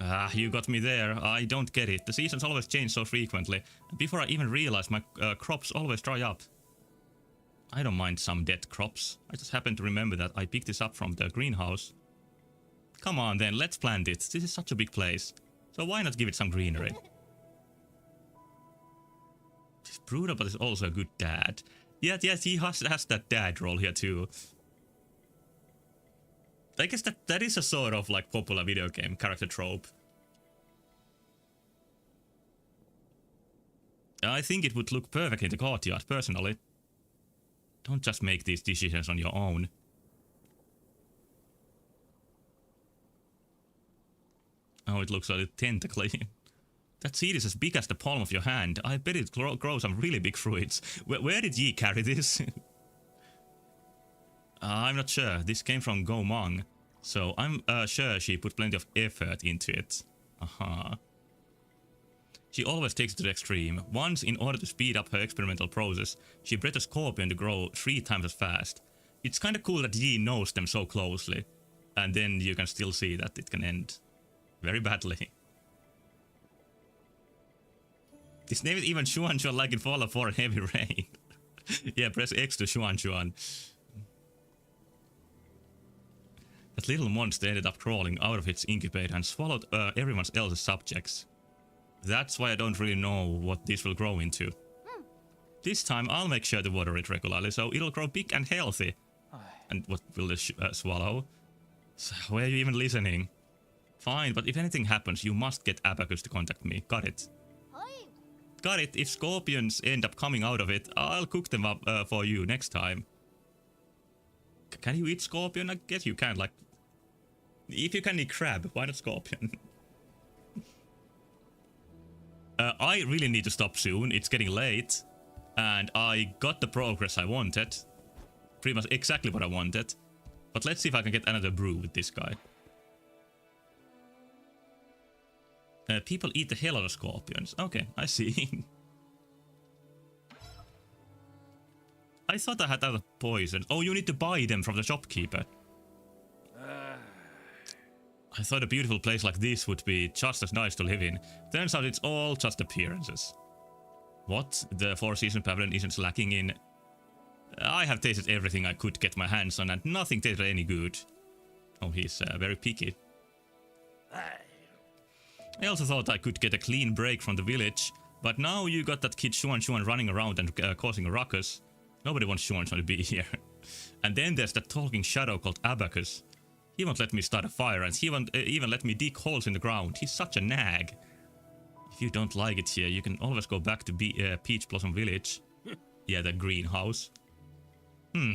Ah, you got me there. I don't get it. The seasons always change so frequently. Before I even realize, my crops always dry up. I don't mind some dead crops. I just happen to remember that I picked this up from the greenhouse. Come on then, let's plant it. This is such a big place. So why not give it some greenery? He's brutal, but he's also a good dad. Yes, he has that dad role here too. I guess that is a sort of like popular video game character trope. I think it would look perfect in the courtyard, personally. Don't just make these decisions on your own. Oh, it looks a little tentacly. That seed is as big as the palm of your hand. I bet it grows some really big fruits. Where did ye carry this? I'm not sure. This came from Go Mong. So I'm sure she put plenty of effort into it. Aha. She always takes it to the extreme. Once, in order to speed up her experimental process, she bred a scorpion to grow 3 times as fast. It's kinda cool that Yi knows them so closely. And then you can still see that it can end very badly. This name is even Xuan Xuan like in Fallout 4 Heavy Rain. Yeah, press X to Xuan Xuan. That little monster ended up crawling out of its incubator and swallowed everyone else's subjects. That's why I don't really know what this will grow into. This time I'll make sure to water it regularly so it'll grow big and healthy. And what will it swallow? So, why are you even listening? Fine, but if anything happens, you must get Abacus to contact me. Got it? Got it. If scorpions end up coming out of it, I'll cook them up for you next time. Can you eat scorpion? I guess you can. Like, if you can eat crab, why not scorpion? I really need to stop soon. It's getting late. And I got the progress I wanted. Pretty much exactly what I wanted. But let's see if I can get another brew with this guy. People eat the hell out of scorpions. Okay, I see. I thought I had other poison. Oh, you need to buy them from the shopkeeper. I thought a beautiful place like this would be just as nice to live in. Turns out it's all just appearances. What? The Four Seasons Pavilion isn't lacking in... I have tasted everything I could get my hands on and nothing tasted any good. Oh, he's very picky. I also thought I could get a clean break from the village, but now you got that kid Xuan Xuan running around and causing a ruckus. Nobody wants Xuan Xuan to be here. And then there's that talking shadow called Abacus. He won't let me start a fire and he won't even let me dig holes in the ground. He's such a nag. If you don't like it here, you can always go back to Peach Blossom Village. Yeah, that greenhouse.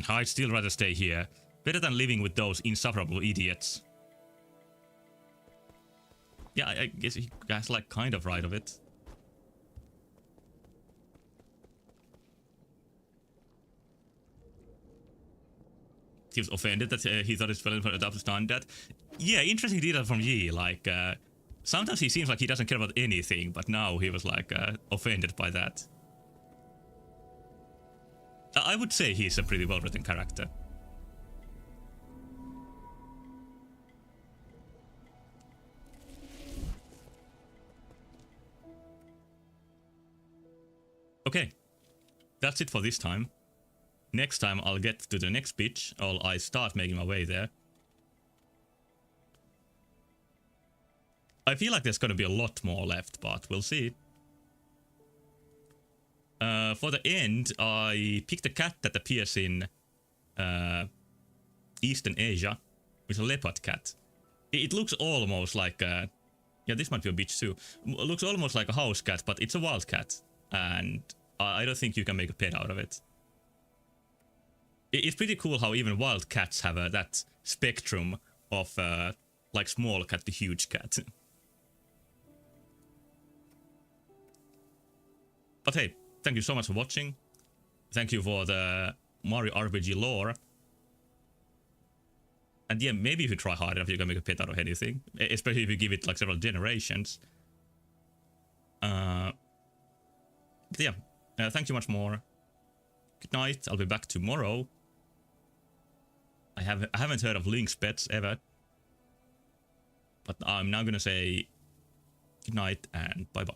I'd still rather stay here. Better than living with those insufferable idiots. Yeah, I guess he has like kind of right of it. He was offended that he thought his fellow adopted done that. Yeah, interesting detail from Yi. Like, sometimes he seems like he doesn't care about anything, but now he was like offended by that. I would say he's a pretty well-written character. Okay, that's it for this time. Next time I'll get to the next pitch, or I start making my way there. I feel like there's gonna be a lot more left, but we'll see. For the end, I picked a cat that appears in Eastern Asia. It's a leopard cat. It looks almost like a... Yeah, this might be a bitch too. It looks almost like a house cat, but it's a wild cat. And I don't think you can make a pet out of it. It's pretty cool how even wild cats have that spectrum of like small cat to huge cat. But hey, thank you so much for watching. Thank you for the Mario RPG lore. And yeah, maybe if you try hard enough, you can make a pet out of anything. Especially if you give it like several generations. But yeah, thank you much more. Good night. I'll be back tomorrow. I haven't heard of Link's pets ever. But I'm now gonna say good night and bye bye.